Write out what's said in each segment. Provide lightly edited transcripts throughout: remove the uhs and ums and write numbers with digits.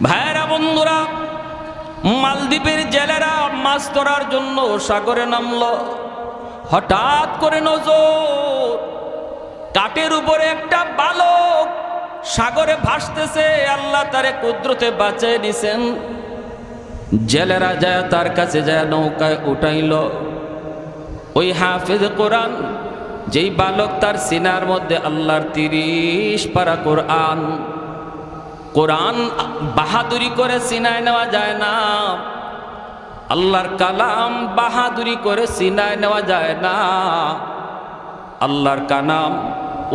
ভাইরা বন্ধুরা, মালদ্বীপের জেলেরা মাছ ধরার জন্য সাগরে নামলো। হঠাৎ করে নজর, কাঠের উপরে একটা বালক সাগরে ভাসতেছে। আল্লাহ তারে কুদরতে বাঁচিয়ে নিছেন। জেলেরা যায় তার কাছে যায়, নৌকায় উঠাইল। ওই হাফেজ কোরআন, যেই বালক, তার সিনার মধ্যে আল্লাহর 30 পারা কোরআন। কোরআন বাহাদুরি করে সিনায় নেওয়া যায় না। আল্লাহর কালাম বাহাদুরি করে সিনায় নেওয়া যায় না। আল্লাহর কালাম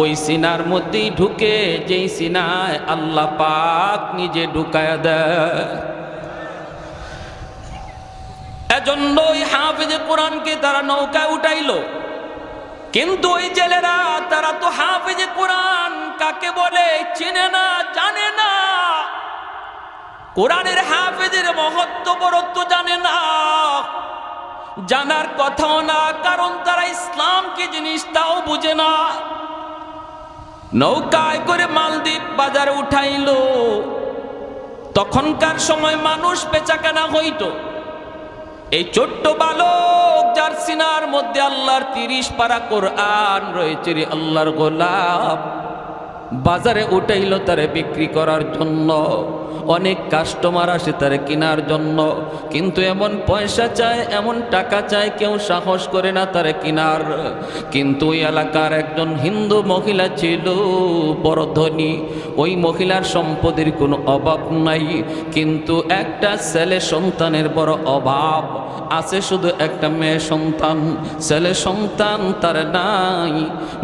ওই সিনার মধ্যেই ঢুকে, যেই সিনায় আল্লাহ পাক নিজে ঢুকায়া দেয়। এজন্য ওই হাফেজে কোরআনকে তারা নৌকায় উঠাইল। কিন্তু ওই জেলেরা, তারা তো হাফেজে কোরআন কাকে বলে চেনে না, জানে না। কোরআনের হাফেজের মহত্ব বরত্ব জানে না, জানার কথাও না, কারণ তারা ইসলাম কি জিনিস তাও বুঝে না। নৌকায় করে মালদ্বীপ বাজারে উঠাইল। তখনকার সময় মানুষ বেচাকেনা হইত। এই ছোট্ট বালক, যার সিনার মধ্যে আল্লাহর 30 পারা কোরআন রয়েছে, রে আল্লাহর গোলাম, বাজারে উঠাইল তারে বিক্রি করার জন্য। অনেক কাস্টমার আসে তারে কেনার জন্য, কিন্তু এমন পয়সা চায়, এমন টাকা চায়, কেউ সাহস করে না তারে কেনার। কিন্তু ওই এলাকার একজন হিন্দু মহিলা ছিল, বড় ধনী। ওই মহিলার সম্পদের কোনো অভাব নাই, কিন্তু একটা ছেলে সন্তানের বড় অভাব আছে। শুধু একটা মেয়ে সন্তান, ছেলে সন্তান তার নাই।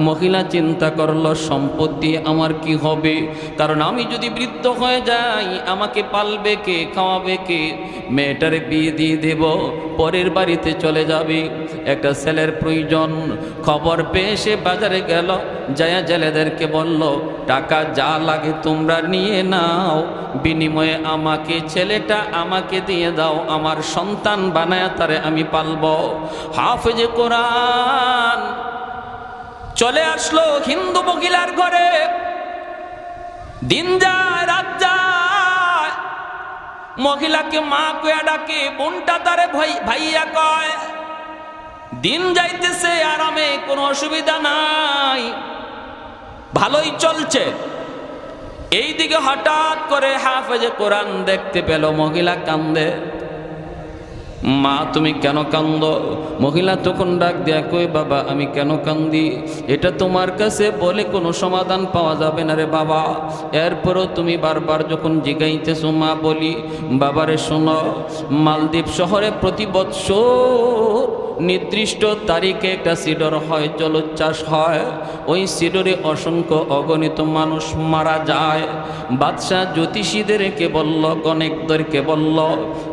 মহিলা চিন্তা করলো, সম্পদ দিয়ে আমার কি হবে? কারণ আমি যদি বৃদ্ধ হয়ে যাই, আমাকে পালবে কে, খাওয়াবে কে? মেয়েটারে বিয়ে দিয়ে দেব, পরের বাড়িতে চলে যাবে। একটা ছেলের প্রয়োজন। খবর পেয়ে সে বাজারে গেল, যায়া জেলেদেরকে বলল, টাকা যা লাগে তোমরা নিয়ে নাও, বিনিময়ে আমাকে, ছেলেটা আমাকে দিয়ে দাও, আমার সন্তান বানায়া তারে আমি পালব। হাফেজে কোরআন চলে আসলো হিন্দু মহিলার ঘরে। দিন যায় রাত যায়, মহিলাকে মা কয়া ডাকে, বোনটা তারে ভাইয়া কয়। দিন যাইতেছে আরামে, কোনো অসুবিধা নাই, ভালোই চলছে। এইদিকে হঠাৎ করে হাফেজে কোরআন দেখতে পেল মহিলা কান্দে। মা তুমি কেন কান্দো? মহিলা তখন ডাক দেয়া কই, বাবা আমি কেন কান্দি? এটা তোমার কাছে বলে কোনো সমাধান পাওয়া যাবে না রে বাবা। এরপরও তুমি বারবার যখন জিগাইতেছো, মা বলি, বাবারে শোনো, মালদ্বীপ শহরে প্রতি বৎসর নির্দিষ্ট তারিখে একটা সিডর হয়, জলোচ্ছ্বাস হয়। ওই সিডরে অসংখ্য অগণিত মানুষ মারা যায়। বাদশাহ জ্যোতিষীদেরকে বলল, গণকদেরকে বলল,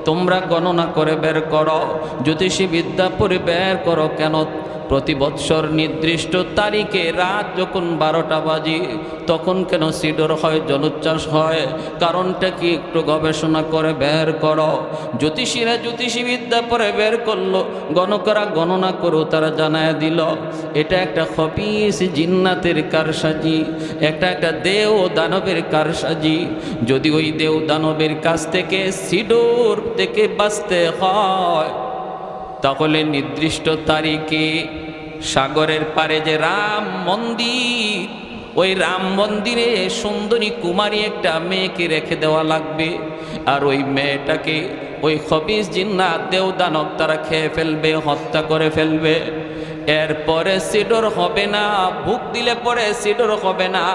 তোমরা গণনা করে বের করো, জ্যোতিষী বিদ্যা পড়ে বের করো, কেন প্রতি বৎসর নির্দিষ্ট তারিখে রাত যখন 12টা বাজে তখন কেন সিডর হয়, জলোচ্ছ্বাস হয়? কারণটা কি একটু গবেষণা করে বের করো। জ্যোতিষীরা জ্যোতিষী বিদ্যা পরে বের করলো, গণকরা গণনা করো, তারা জানায় দিল এটা একটা খবিস জিন্নাতের কারসাজি, একটা দেও দানবের কারসাজি। যদি ওই দেও দানবের কাছ থেকে সিডর থেকে বাঁচতে হয়, তাহলে নির্দিষ্ট তারিখে সাগরের পারে যে রাম মন্দির, ওই রাম মন্দিরে সুন্দরী কুমারী একটা মেয়েকে রেখে দেওয়া লাগবে। আর ওই মেয়েটাকে ওই খবিস জিন্নাত দেও দানব তারা খেয়ে ফেলবে, হত্যা করে ফেলবে। এরপরে সিডর হবে না, ভুক দিলে পরে সিডর হবে না,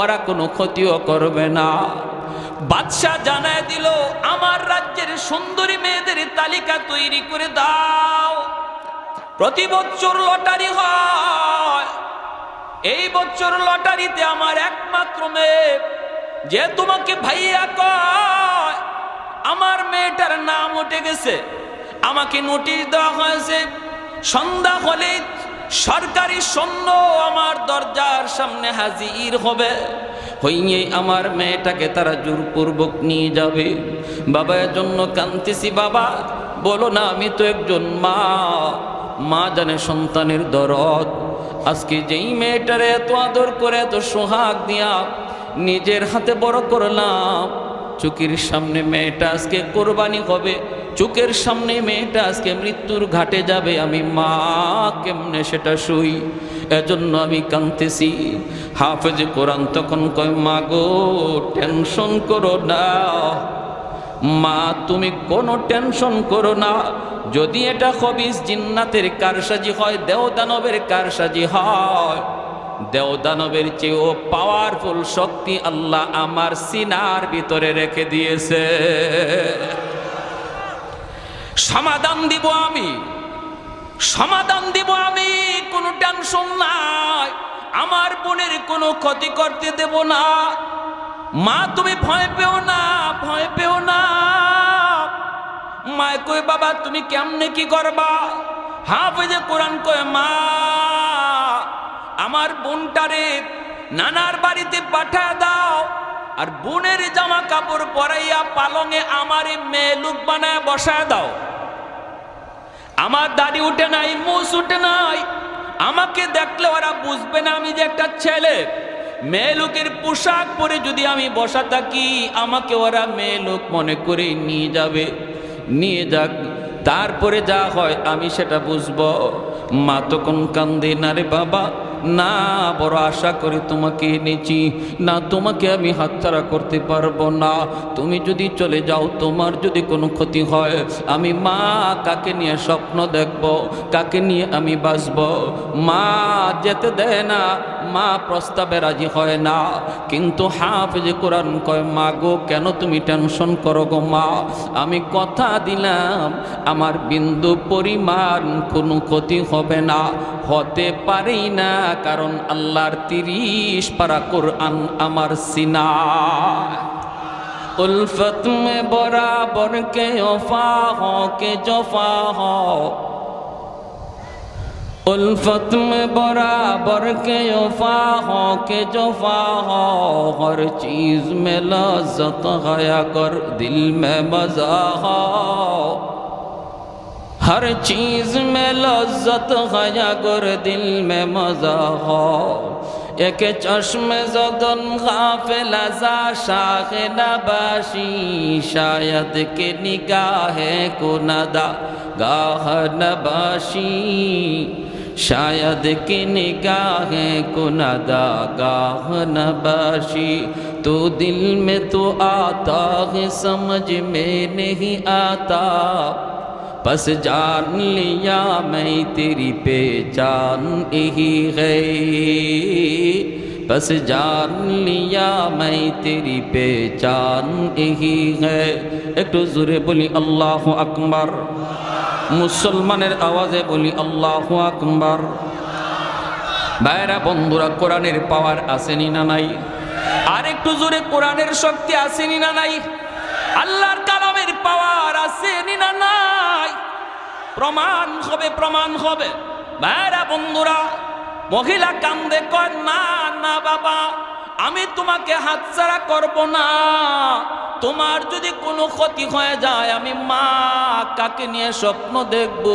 ওরা কোনো ক্ষতিও করবে না। বাদশাহ জানায় দিল, আমার রাজ্যের সুন্দরী মেয়েদের তালিকা তৈরি করে দাও। প্রতি বছর লটারি হয়, এই বছর লটারিতে আমার একমাত্র মেয়ে, যে তোমাকে ভাইয়া কয়, আমার মেয়েটার নাম উঠে গেছে। আমাকে নোটিশ দেওয়া হয়েছে, সন্ধ্যা হলে সরকারি সৈন্য আমার দরজার সামনে হাজির হবে, হইয়ে আমার মেয়েটাকে তারা জোরপূর্বক নিয়ে যাবে। বাবা এর জন্য কাঁদতেছি, বাবা বলো না, আমি তো একজন মা, মা জানে সন্তানের দরদ। আজকে যেই মেয়েটারে এত আদর করে, এত সোহাগ দিয়া নিজের হাতে বড় করলাম, চোখের সামনে মেয়েটা আজকে কোরবানি হবে, চোখের সামনে মেয়েটা আজকে মৃত্যুর ঘাটে যাবে, আমি মা কেমনে সেটা সই? এজন্য আমি কাঁদতেছি। হাফেজ কোরআন তখন কয়, মা গো টেনশন করো না মা, তুমি কোনো টেনশন করো না। যদি এটা খবিস জিন্নাতের কারসাজি হয়, দেওদানবের কারসাজি হয়, দেওদানবের চেয়েও পাওয়ারফুল শক্তি আল্লাহ আমার সিনার ভিতরে রেখে দিয়েছে। সমাধান দিব আমি, সমাধান দিব আমি, কোনো টেনশন নাই। আমার বোনের কোনো ক্ষতি করতে দেব না। মা তুমি ভয় পেও না, ভয় পেও না। মা কই, বাবা তুমি কেমনে কি করবা? হাফেজে কোরআন কয়, মা আমার বোনটারে নানার বাড়িতে পাঠা দাও, আর বোনের জামা কাপড় পরাইয়া পালঙে আমার মেয়ে লোক বানায় বসায় দাও। আমার দাড়ি উঠে নাই, মুছ উঠে নাই, আমাকে দেখলে ওরা বুঝবে না আমি যে একটা ছেলে। মেয়ে লোকের পোশাক পরে যদি আমি বসা থাকি, আমাকে ওরা মেয়ে লোক মনে করে নিয়ে যাবে। নিয়ে যাক, তারপরে যা হয় আমি সেটা বুঝবো। মা তখন কান্দে, না রে বাবা না, বড় আশা করে তোমাকে এনেছি, না তোমাকে আমি হাতছাড়া করতে পারবো না। তুমি যদি চলে যাও, তোমার যদি কোনো ক্ষতি হয়, আমি মা কাকে নিয়ে স্বপ্ন দেখব, কাকে নিয়ে আমি বাঁচব? মা যেতে দেয় না, মা প্রস্তাবে রাজি হয় না। কিন্তু হাফেজ কোরআন কয়, মা গো কেন তুমি টেনশন করো গো মা? আমি কথা দিলাম আমার বিন্দু পরিমাণ কোনো ক্ষতি হবে না, হতে পারেই না, কারণ আল্লাহর 30 পারা কোরআন আমার সিনা। উলফত মে বরাবর কে ওফা হো কে জফা হো, उल्फत में बराबर के वफा हो के जफा हो, हर चीज में लज्जत है अगर दिल में मजा हो, हर चीज में लज्जत है अगर दिल में मजा हो। एक चश्म ज़दन गाफिल अज़ा शाख नबाशी, शायद के निगाहे को नदा गाह नबाशी, शायद कि निगाहे को नदा गाह नबाशी। तो दिल में तो आता है समझ में नहीं आता, बस जान लिया मैं तेरी पहचान यही है, बस जान लिया मैं तेरी पहचान यही है। एक तो जोरे बोली अल्लाहु अकबर, মুসলমানের আওয়াজে বলি আল্লাহু আকবার। ভাইরা বন্ধুরা, কোরআনের পাওয়ার আসেনি না নাই? আর একটু জোরে কোরআনের শক্তি আসেনি না নাই? আল্লাহর কালামের পাওয়ার আসেনি না নাই? প্রমাণ হবে, প্রমাণ হবে। ভাইরা বন্ধুরা, মহিলা কান্দে কয়, না না বাবা, আমি তোমাকে হাতছাড়া করব না। তোমার যদি কোনো ক্ষতি হয়ে যায়, আমি মা কাকে নিয়ে স্বপ্ন দেখব?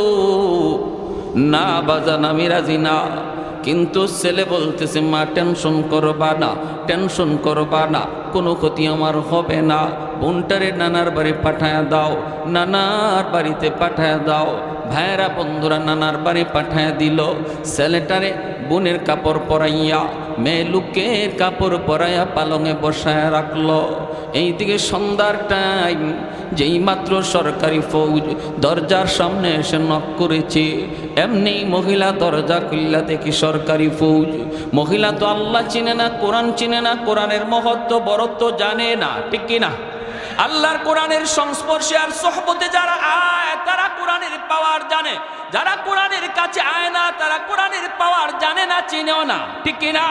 না বাজান, আমি রাজি না। কিন্তু ছেলে বলতেছে, মা টেনশন করবা না, টেনশন করবা না, কোনো ক্ষতি আমার হবে না। বোনটারে নানার বাড়ি পাঠায়া দাও, নানার বাড়িতে পাঠায়া দাও। ভাইরা বন্ধুরা, নানার বাড়ি পাঠায়া দিল। ছেলেটারে বোনের কাপড় পরাইয়া, মেয়ে লোকের কাপড় পরাইয়া পালঙে বসায় রাখলো। এইদিকে সন্ধ্যার টাইম, যেই মাত্র সরকারি ফৌজ দরজার সামনে এসে নক করেছে, এমনি মহিলা দরজা খুললা দেখি সরকারি ফৌজ। মহিলা তো আল্লাহ চিনে না, কোরআন চিনে না, কোরআনের মহত্ব বড়ত্ব জানে না, ঠিক কিনা? আল্লাহর কোরআনের সংস্পর্শে আর সোহবতে যারা আয়, তারা কোরআনের পাওয়ার জানে। যারা কোরআনের কাছে আয় না, তারা কোরআনের পাওয়ার জানে না, চিনেও না, ঠিক কিনা?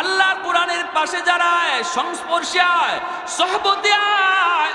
আল্লাহর কোরআনের পাশে যারা আয়, সংস্পর্শে আয়, সোহবতে আয়,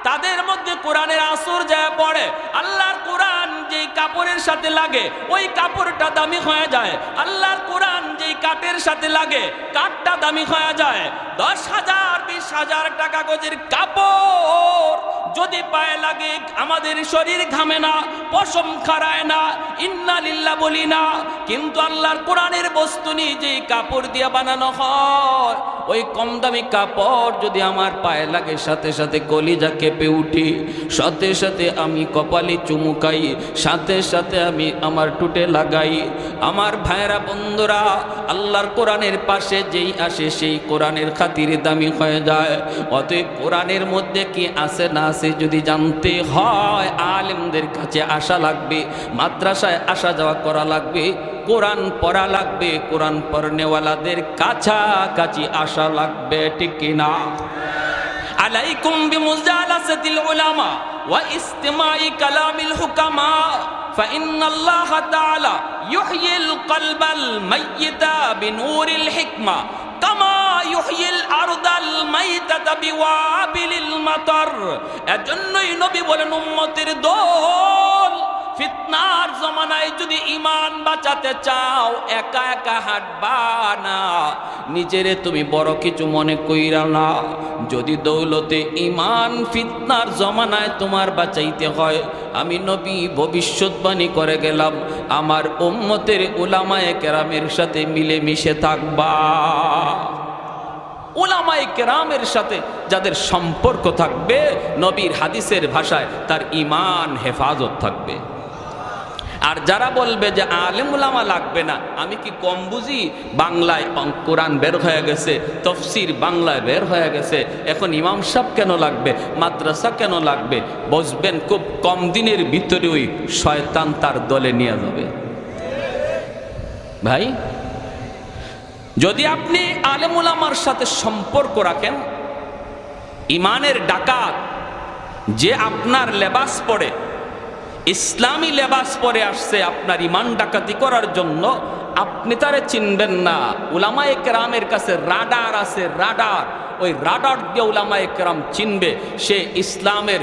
তাদের মধ্যে কোরআনের আসর যায় পড়ে। আল্লাহর কোরআন যেই কাপড়ের সাথে লাগে, ওই কাপড়টা দামি হয়ে যায়। আল্লাহর কোরআন যেই কাঠের সাথে লাগে, কাঠটা দামি হয়ে যায়। 10,000 20,000 টাকা গজের কাপড় যদি পায়ে লাগে, আমাদের শরীর ঘামে না, পশম খাড়ায় না, ইন্না লিল্লাহ বলি না। কিন্তু আল্লাহর কোরআনের বস্তু নিয়ে যেই কাপড় দিয়ে বানানো হয়, ওই কম দামি কাপড় যদি আমার পায়ে লাগে সাথে সাথে কলিজা কেঁপে উঠি, সাথে সাথে আমি কপালে চুমুকাই, সাথে সাথে আমি আমার টুটে লাগাই। আমার ভাইরা বন্ধুরা, আল্লাহর কোরআনের পাশে যেই আসে সেই কোরআনের খাতিরে দামি হয়ে যায়। অতএব কোরআনের মধ্যে কি আছে না আছে যদি জানতে হয়, আলেমদের কাছে আসা লাগবে, মাদ্রাসায় আসা যাওয়া করা লাগবে, কোরআন পড়া লাগবে, কোরআন পড়নেওয়ালাদের কাছাকাছি আসা লাগবে, ঠিক কিনা? আলাইকুম বিমুজালাসাতিল উলামা ওয়া ইসতিমাই কালামিল হুকামা ফাইন্নাল্লাহ তাআলা ইউহয়িল কলবাল মাইয়িতা বিনূরিল হিকমা কামা ইউহয়িল আরদাল মাইতাতা বিওয়াবিলিল মাতার। এজন্যই নবী বলেন, উম্মতের দল, ফিতনার জমানায় যদি ঈমান বাঁচাতে চাও একা একা হাঁটবা না, নিজেরে তুমি বড় কিছু মনে কইরা না। যদি দৌলতে ঈমান ফিতনার জমানায় তোমার বাঁচাইতে হয়, আমি নবী ভবিষ্যৎবাণী করে গেলাম, আমার উম্মতের উলামায়ে কেরামের সাথে মিলেমিশে থাকবা। উলামায়ে কেরামের সাথে যাদের সম্পর্ক থাকবে, নবীর হাদিসের ভাষায় তার ঈমান হেফাজত থাকবে। আর যারা বলবে যে আলেম উলামা লাগবে না, আমি কি কম বুঝি? বাংলায় কোরআন বের হয়ে গেছে, তফসির বাংলায় বের হয়ে গেছে, এখন ইমাম সাহেব কেন লাগবে, মাদ্রাসা কেন লাগবে? বুঝবেন খুব কম দিনের ভিতরে ওই শয়তান তার দলে নিয়ে যাবে। ভাই, যদি আপনি আলেম উলামার সাথে সম্পর্ক রাখেন, ইমানের ডাকাত যে আপনার লেবাস পরে, ইসলামী লেবাস পরে আসছে আপনার ইমান ডাকাতি করার জন্য, আপনি তারে চিনবেন না। উলামায়ে কেরামের কাছে রাডার আছে, রাডার। ওই রাডার দিয়ে উলামায়ে কেরাম চিনবে সে ইসলামের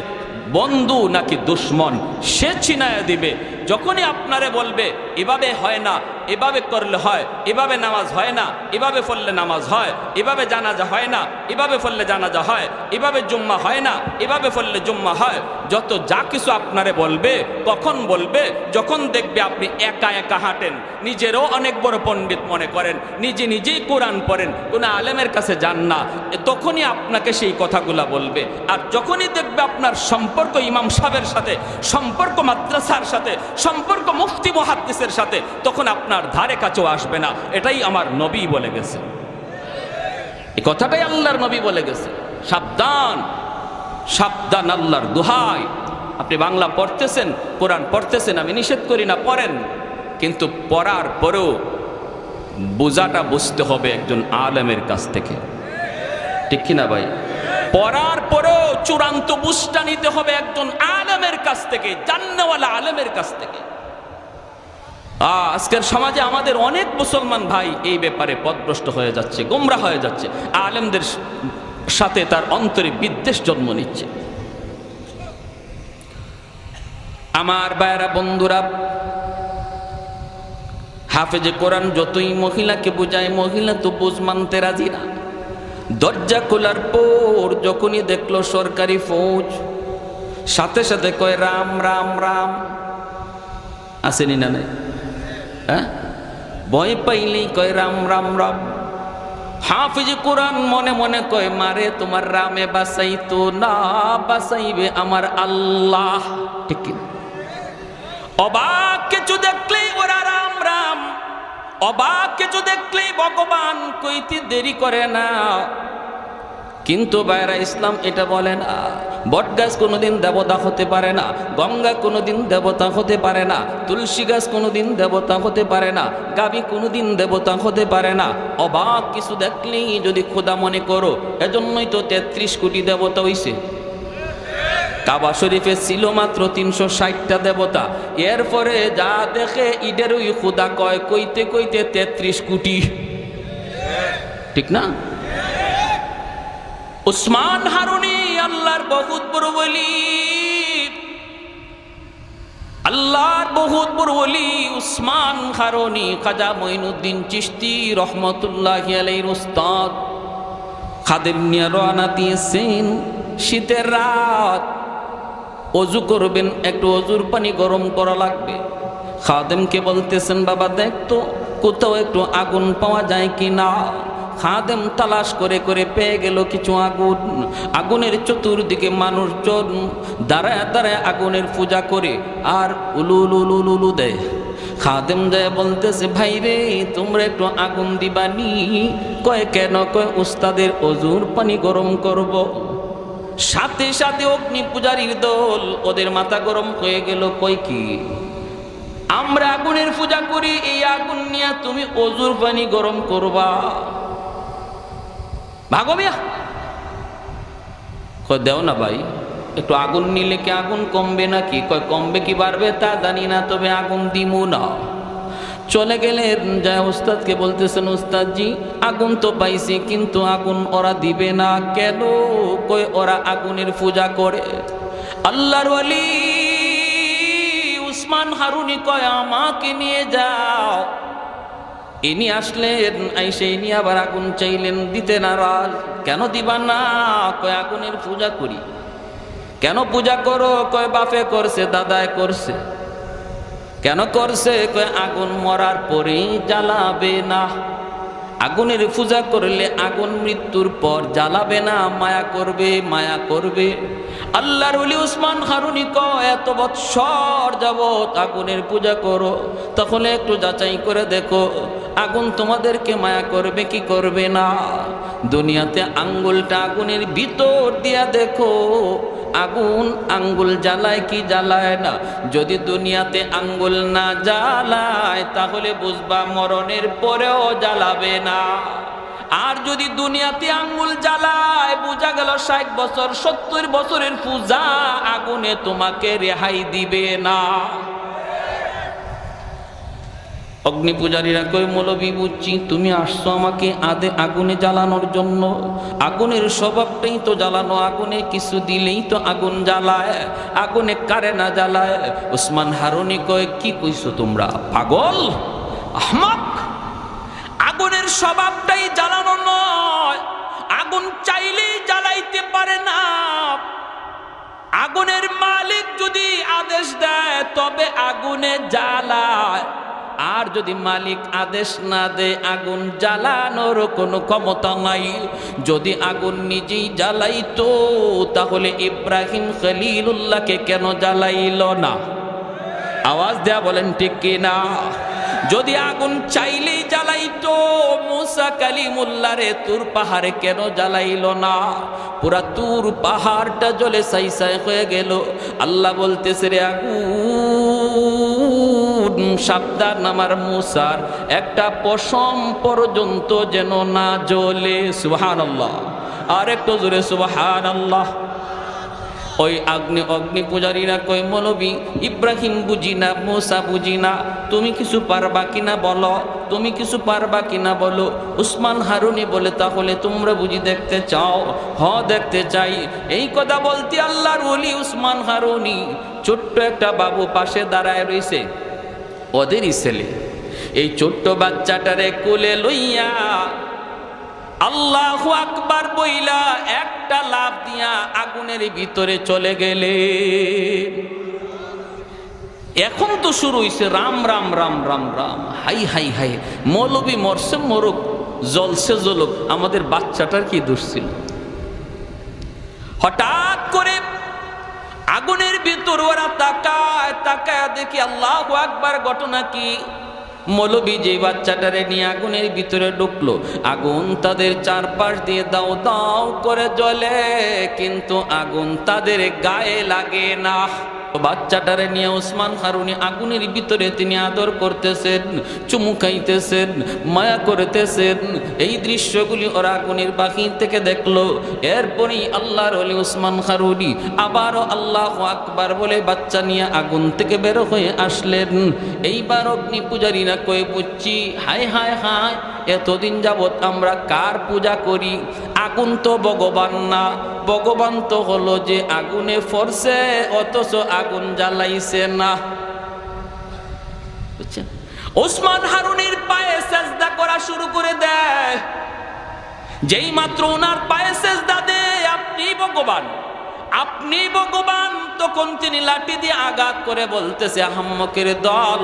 বন্ধু নাকি দুশ্মন, সে চিনায়া দিবে। যখনই আপনারে বলবে এভাবে হয় না, এভাবে করলে হয়, এভাবে নামাজ হয় না, এভাবে পড়লে নামাজ হয়, এভাবে জানাজা হয় না, এভাবে পড়লে জানাজা হয়, এভাবে জুম্মা হয় না, এভাবে পড়লে জুম্মা হয়, যত যা কিছু আপনারে বলবে, কখন বলবে? যখন দেখবে আপনি একা একা হাঁটেন, নিজেরও অনেক বড় পণ্ডিত মনে করেন, নিজেই কোরআন পড়েন, কোনো আলেমের কাছে যান না, তখনই আপনাকে সেই কথাগুলা বলবে। আর যখনই দেখবে আপনার সম্পর্ক ইমাম সাহেবের সাথে, সম্পর্ক মাদ্রাসার সাথে, সম্পর্ক মুফতি মুহাদ্দিসের সাথে, তখন আপনার ধারে কাছেও আসবে না। এটাই আমার নবী বলে গেছে, এই কথাটাই আল্লাহর নবী বলে গেছে। সাবধান, সাবধান, আল্লাহর দোহাই। আপনি বাংলা পড়তেছেন, কোরআন পড়তেছেন, আমি নিষেধ করি না, পড়েন, কিন্তু পড়ার পরেও বোঝাটা বুঝতে হবে একজন আলেমের কাছ থেকে, ঠিক কিনা ভাই? পড়ার পরেও চূড়ান্ত বুঝটা নিতে হবে একজন আলেমের কাছ থেকে, জান্নাওয়ালা আলেমের কাছ থেকে। আজকের সমাজে আমাদের অনেক মুসলমান ভাই এই ব্যাপারে পথভ্রষ্ট হয়ে যাচ্ছে, গোমরা হয়ে যাচ্ছে, আলেমদের সাথে তার অন্তরে বিদ্বেষ জন্ম নিচ্ছে। আমার ভাইরা বন্ধুরা, হাফেজে কোরআন যতই মহিলাকে বুঝায়, মহিলা তো বুঝ মানতে রাজি না। দরজা খোলার পর যখনই দেখলো সরকারি ফৌজ, সাথে সাথে কয় রাম রাম রাম। আসেনি না? নাই? হ্যাঁ, ভয় পাইলেই কয় রাম রাম রাম। হাফিজ কোরআন মনে মনে কয়, মারে তোমার রামে বাঁচাইতো না, বাঁচাইবে আমার আল্লাহ, ঠিক কি? অবাক কিছু দেখলেই ওরা রাম রাম, অবাক কিছু দেখলেই ভগবান কইতে দেরি করে না। কিন্তু বাইরা ইসলাম এটা বলে না। বটগাছ কোনোদিন দেবতা হতে পারে না, গঙ্গা কোনোদিন দেবতা হতে পারে না, তুলসী গাছ কোনোদিন দেবতা হতে পারে না, গাভী কোনোদিন দেবতা হতে পারে না। অবাক কিছু দেখলেই যদি খোদা মনে করো, এজন্যই তো 33 কোটি দেবতা হইছে। কাবা শরীফে ছিল মাত্র 360টা দেবতা, এরপরে যা দেখে ইডেরই খোদা কয়, কইতে কইতে 33 কোটি, ঠিক না? উসমান হারুনি আল্লাহর বহুত বড় ওলি, আল্লাহর বহুত বড় ওলি উসমান হারুনি খাজা মঈনুদ্দিন চিশতি রহমতুল্লাহি আলাইহির উস্তাদ। খাদেম নিয়ে রওনা দিয়েছেন, শীতের রাত, অজু করবেন, একটু অজুর পানি গরম করা লাগবে। খাদেমকে বলতেছেন, বাবা দেখতো কোথাও একটু আগুন পাওয়া যায় কি না। খাদেম তালাশ করে করে পেয়ে গেল কিছু আগুন। আগুনের চতুর্দিকে মানুষজন দাঁড়ায় দাঁড়ায় আগুনের পূজা করে আর উলু উলু উলু উলু উলু দেয়। খাদেম যায় বলতেছে, ভাই রে তোমরা একটু আগুন দিবানি? কয় কেন? কয় উস্তাদের অজুর পানি গরম করব। সাথে সাথে অগ্নি পূজারীর দল ওদের মাথা গরম হয়ে গেল। কয় কি আমরা আগুনের পূজা করি, এই আগুন নিয়ে তুমি অজুর পানি গরম করবা? ভাগো মিয়া। কয় দেও না ভাই, একটু আগুন নিলে কি আগুন কমবে নাকি? কয় কমবে কি বাড়বে তা জানি না, তবে আগুন দিমু না। চলে গেলেন, যায় উস্তাদকে বলতেছেন, উস্তাদজি আগুন তো পাইছি কিন্তু আগুন ওরা দিবে না কেন? কয় ওরা আগুনের পূজা করে। আল্লাহর ওয়ালি উসমান হারুনি কয় আমাকে নিয়ে যাও। ইনি আসলেন, আইসে ইনি আবার আগুন চাইলেন, দিতে নারাজ। কেন দিবা না? কয় আগুনের পূজা করি। কেন পূজা করো? কয় বাপে করছে, দাদায় করছে। কেন করছে? কয় আগুন মরার পরেই জ্বালাবে না। আগুনের পূজা করলে আগুন মৃত্যুর পর জ্বালাবে না, মায়া করবে, মায়া করবে। আল্লাহর ওলি উসমান হারুনি কয় এত বৎসর যাবত আগুনের পূজা করো, তখন একটু যাচাই করে দেখো আগুন তোমাদেরকে মায়া করবে কি করবে না। দুনিয়াতে আঙ্গুলটা আগুনের ভিতর দিয়া দেখো আগুন আঙ্গুল জ্বালায় কি জ্বালায় না। যদি দুনিয়াতে আঙ্গুল না জ্বালায় তাহলে বুঝবা মরণের পরেও জ্বালাবে না। আর যদি দুনিয়াতে আঙ্গুল জ্বালায় বোঝা গেল 60 বছর 70 বছরের পূজা আগুনে তোমাকে রেহাই দিবে না। অগ্নি পূজারীরা কই মৌলবী বুঝছি তুমি আসছো আমাকে আগুনে জ্বালানোর জন্য। আগুনের স্বভাবটাই তো জ্বালানো, আগুনে কিছু দিলেই তো আগুন জ্বালায়, আগুনে কারে না জ্বালায়। উসমান হারুনি কয় কি কইছো তোমরা পাগল আহমক? আগুনের স্বভাবটাই জ্বালানো নয়, আগুন চাইলেই জ্বালাইতে পারে না। আগুনের মালিক যদি আদেশ দেয় তবে আগুনে জ্বালায়, আর যদি মালিক আদেশ না দেয় আগুন জ্বালানোর কোনো ক্ষমতা নাই। যদি আগুন নিজেই জ্বালাইতো তাহলে ইব্রাহিম খলিলুল্লাহকে কেন জ্বালাইল না? আওয়াজ দেয়া বলেন ঠিক কিনা? যদি আগুন চাইলেই জ্বালাইতো মুসা কালিমুল্লাহরে তুর পাহাড়ে কেন জ্বালাইল না? পুরা তুর পাহাড়টা জ্বলে ছাই হয়ে গেল। আল্লাহ বলতেছে রে আগুন সাবধান, আমার মুসার একটা পশম পর্যন্ত যেন না জ্বলে। সুবহানাল্লাহ, আর একটু জোরে সুবহানাল্লাহ। ওই অগ্নি পূজারীরা কই মৌলবী ইব্রাহিম বুঝি না, মুসা বুঝি না, তুমি কিছু পারবা কিনা বলো, তুমি কিছু পারবা কিনা বলো। উসমান হারুনি বলে তাহলে তোমরা বুঝি দেখতে চাও? হ দেখতে চাই। এই কথা বলতে আল্লাহর ওলি উসমান হারুনি ছোট্ট একটা বাবু পাশে দাঁড়ায় রইছে, ওদেরই ছেলে। এই ছোট্ট বাচ্চাটারে কোলে লইয়া আল্লাহু আকবার বইলা একটা লাফ দিয়া আগুনের ভিতরে চলে গেলে। এখন তো শুরু হইছে Ram Ram Ram Ram Ram, high high high, মৌলবী মরছে মরুক, জ্বলছে জ্বলুক, আমাদের বাচ্চাটার কি দোষ ছিল? হঠাৎ করে আগুনের ভিতর ওরা তাকায় তাকায় দেখি আল্লাহু আকবার, ঘটনা কি? মৌলবী যে বাচ্চাটারে নিয়ে আগুনের ভিতরে ঢুকলো, আগুন তাদের চারপাশ দিয়ে দাও দাও করে জ্বলে, কিন্তু আগুন তাদের গায়ে লাগে না। বাচ্চাটারে নিয়ে উসমান হারুনি আগুনের ভিতরে তিনি আদর করতেছেন, চুমু খাইতেছেন, মায়া করতেছেন। এই দৃশ্যগুলি ওরা আগুনের বাহির থেকে দেখলো। এরপরেই আল্লাহর ওলি উসমান হারুনি আবারও আল্লাহু আকবার বলে বাচ্চা নিয়ে আগুন থেকে বের হয়ে আসলেন। এইবার অগ্নি পূজারীরা কয়ে বুঝছি, হায় হায় হায়, এতদিন যাবৎ আমরা কার পূজা করি? আগুন তো ভগবান না, ভগবান তো হলো যে আগুনে ফরছে অথচ আগুন জ্বালাইছে না। বুঝছেন? ওসমান হারুনির পায়ে সেজদা করা শুরু করে দেয়। যেই মাত্র ওনার পায়ে সেজদা দেয় আপনি ভগবান, আপনি ভগবান, তখন তিনি লাঠি দিয়ে আঘাত করে বলতেছে, আহাম্মকের দল,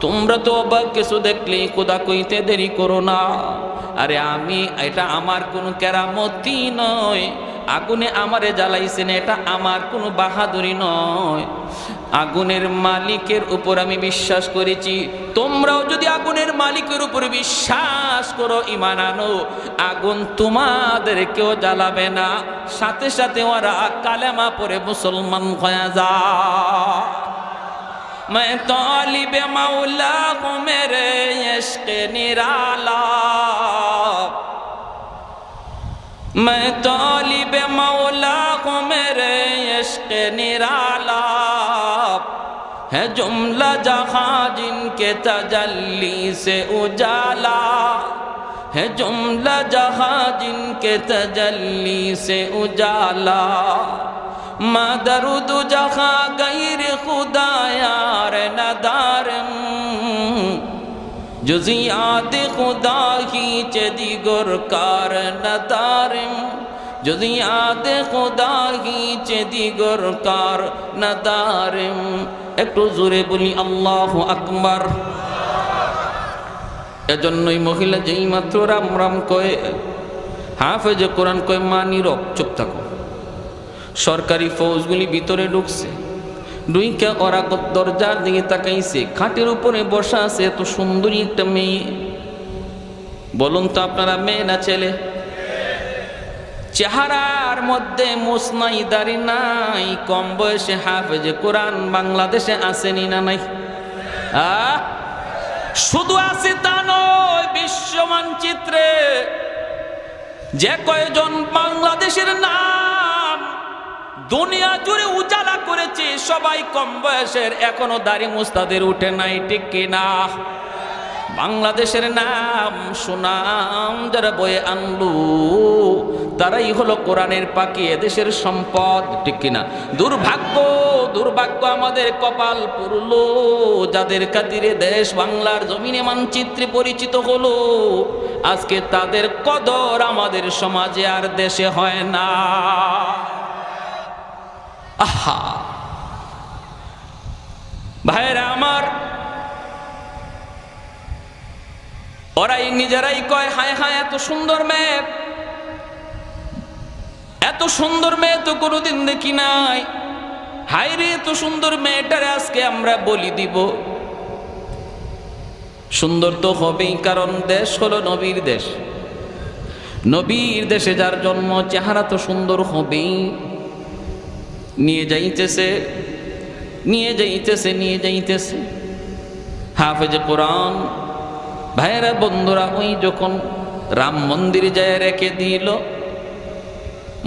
তোমরা তো অবাক কিছু দেখলেই খোদা কইতে দেরি করো না। আরে এটা আমার কোনো কেরামতি নয়, আগুনে আমারে জ্বালাইছেন, এটা আমার কোনো বাহাদুরি নয়। আগুনের মালিকের উপর আমি বিশ্বাস করেছি, তোমরাও যদি আগুনের মালিকের উপর বিশ্বাস করো, ঈমান আনো, আগুন তোমাদেরকেও জ্বালাবে না। সাথে সাথে ওরা কালেমা পড়ে মুসলমান হয়ে যায়। मैं तालिब मौला हूँ मेरे इश्क निराला, मैं तालिब मौला हूँ मेरे इश्क निराला, है जुमला जहाँ जिनके तजल्ली से उजाला, है जुमला जहाँ जिनके तजल्ली से उजाला, मदरुद जहाँ गैर खुदा यार नदारम, जुजियात खुदा ही चदिगर कार नदारम, जुजियात खुदा ही चदिगर कार नदारम। একটু জোরে বলি আল্লাহু আকবার। এজন্যই মহিলা যেই মাত্র রাম রাম কয়ে, হাফেজে কোরআন কয়ে, মা নীরব, চুপ থাকো। সরকারি ফৌজগুলি ভিতরে ঢুকছে, ডুইকা ওরা দরজার দিকে তাকাইছে, খাটের উপরে বসা আছে এত সুন্দরী একটা মেয়ে। বলুন তো আপনারা মেয়ে না ছেলে? চেহারার মধ্যে মুছ নাই, দাড়ি নাই, কম বয়সে হাফেজে কোরআন বাংলাদেশে আসেনি না নাই? শুধু আছে তা নয়, বিশ্ব মানচিত্রে যে কয়জন বাংলাদেশের নাম দুনিয়া জুড়ে উজালা করেছে, সবাই কম বয়সের, এখনো দাড়ি মুস্তাদের উঠে নাই, ঠিক কিনা? বাংলাদেশের নাম সুনাম যারা বয়ে আনলু, তারাই হলো কোরআনের পাখি, এদেশের সম্পদ, ঠিক কিনা? দুর্ভাগ্য দুর্ভাগ্য আমাদের কপাল পুরলো, যাদের খাতিরে দেশ বাংলার জমিনে মানচিত্রে পরিচিত হলো, আজকে তাদের কদর আমাদের সমাজে আর দেশে হয় না। আহা ভাইরা আমার, ওরাই নিজেরাই কয়, হায় হায় এত সুন্দর মেয়ে, এত সুন্দর মেয়ে তো কোনোদিন দেখি নাই, হায় রে এত সুন্দর মেয়েটারে আজকে আমরা বলি দিব। সুন্দর তো হবেই, কারণ দেশ হলো নবীর দেশ, নবীর দেশে যার জন্ম, চেহারা তো সুন্দর হবেই। নিয়ে যাইতেছে নিয়ে যাইতেছে নিয়ে যাইতেছে হাফেজে কোরআন ভাইয়েরা বন্ধুরা, ওই যখন রাম মন্দিরে যায় রেখে দিল,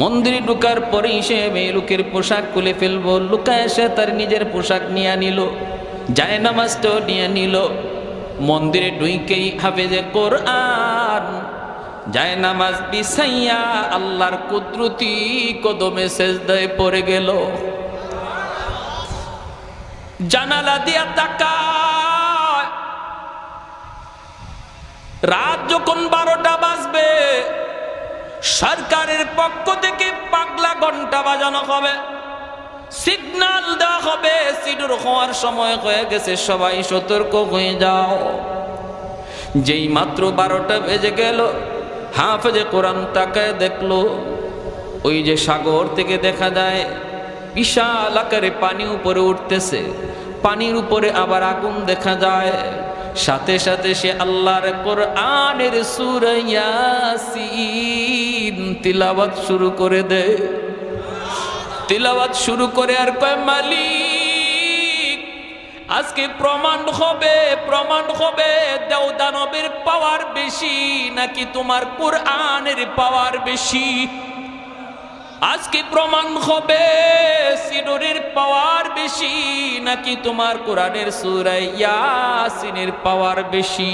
মন্দিরে ঢুকার পরেই সে মেয়ে লোকের পোশাক খুলে ফেলবো, লুকায় এসে তার নিজের পোশাক নিয়ে নিল, যায় নামাজটাও নিয়ে নিল। মন্দিরে ঢুকেই হাফেজে কোরআন যায় নামাজ বিছাইয়া আল্লাহর কুদরতি কদমে সেজদায় পড়ে গেল। জানালা দিয়া তাকায়, রাত যখন 12টা বাজবে, সরকারের পক্ষ থেকে পাগলা ঘন্টা বাজানো হবে, সিগন্যাল দেওয়া হবে, সিডুর হওয়ার সময় হয়ে গেছে, সবাই সতর্ক হয়ে যাও। যেই মাত্র 12টা বেজে গেল, হাফেজে কোরআন তাকায় দেখলো, ওই যে সাগর থেকে দেখা যায় বিশাল আকারে পানি উপরে উঠতেছে, পানির উপরে আবার আগুন দেখা যায়। সাথে সাথে সে আল্লাহর কোরআনের সূরা ইয়াসিন তিলাওয়াত শুরু করে দেয়। তিলাওয়াত শুরু করে আর কয়, মালিক আজকে প্রমাণ হবে দেওদানবের পাওয়ার বেশি নাকি তোমার কোরআনের পাওয়ার বেশি। আজকে প্রমাণ হবে সিডরের পাওয়ার বেশি নাকি তোমার কোরআনের সূরা ইয়াসিনের পাওয়ার বেশি।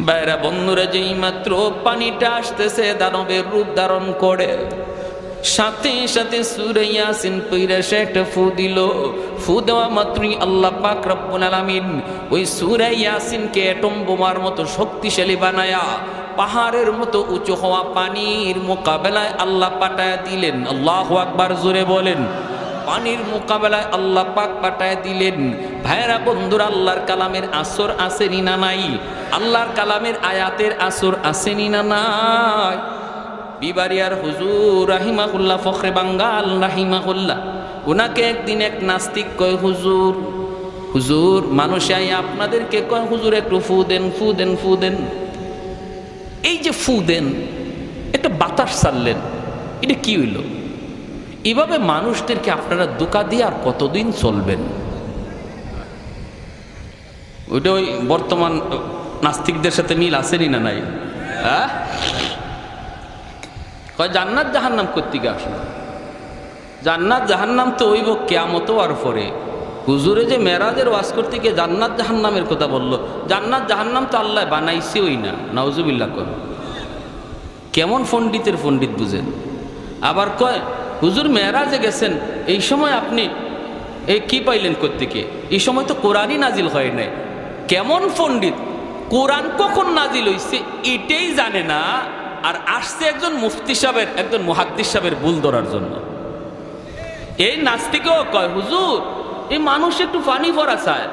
বাইরা বন্ধুরা, যেই মাত্র পানিটা আসতেছে দানবের রূপ ধারণ করে, সাথে সাথে সূরা ইয়াসিন পড়ে সে একটা ফু দিল। ফু দেওয়া মাত্রই আল্লাহ পাক রব্বুল আলামিন ওই সূরা ইয়াসিনকে অ্যাটম বোমার মতো শক্তিশালী বানায়া পাহাড়ের মতো উঁচু হওয়া পানির মোকাবেলায় আল্লাহ পাঠায় দিলেন। আল্লাহু আকবার, জোরে বলেন। পানির মোকাবেলায় আল্লাহ পাক পাঠায় দিলেন। ভাইরা বন্ধুরা, আল্লাহর কালামের আসর আসেনি না নাই? আল্লাহর কালামের আয়াতের আসর আসেনি না নাই? বিবারিয়ার হুজুর রাহিমাহুল্লাহ, ফখরে বাঙ্গাল রাহিমাহুল্লাহ, ওনাকে একদিন এক নাস্তিক কয়, হুজুর হুজুর মানুষ আই আপনাদেরকে কয়, হুজুর একটু ফু দেন, ফু দেন, ফু দেন। এই যে ফু দেন, একটা বাতাস ছাড়লেন, এটা কি হইল? এভাবে মানুষদেরকে আপনারা ধোঁকা দিয়ে আর কতদিন চলবেন? ওইটা ওই বর্তমান নাস্তিকদের সাথে মিল আসেনি না নাই? হ্যাঁ, কয় জান্নাত জাহান্নাম কোত্থেকে আসলো? জান্নাত জাহান্নাম তো হইব কিয়ামত আর পরে। হুজুরে যে মেরাজের ওয়াজ করতে গিয়ে জান্নাত জাহান্নামের কথা বললো, জান্নাত জাহান্নাম তো আল্লাহ বানাইছে ওই না, নাউজুবিল্লাহ কর। কেমন পণ্ডিতের পণ্ডিত বুঝেন। আবার কয় হুজুর মেরাজে গেছেন, এই সময় আপনি এই কি পাইলেন কোত্থেকে? এই সময় তো কোরআনই নাজিল হয় নাই। কেমন পণ্ডিত, কোরআন কখন নাজিল হইছে এটাই জানে না, আর আসছে একজন মুফতি সাহেবের, একজন মুহাদ্দিস সাহেবের ভুল ধরার জন্য। এই নাস্তিকেও কয় হুজুর এই মানুষ একটু পানি ভরা চায়,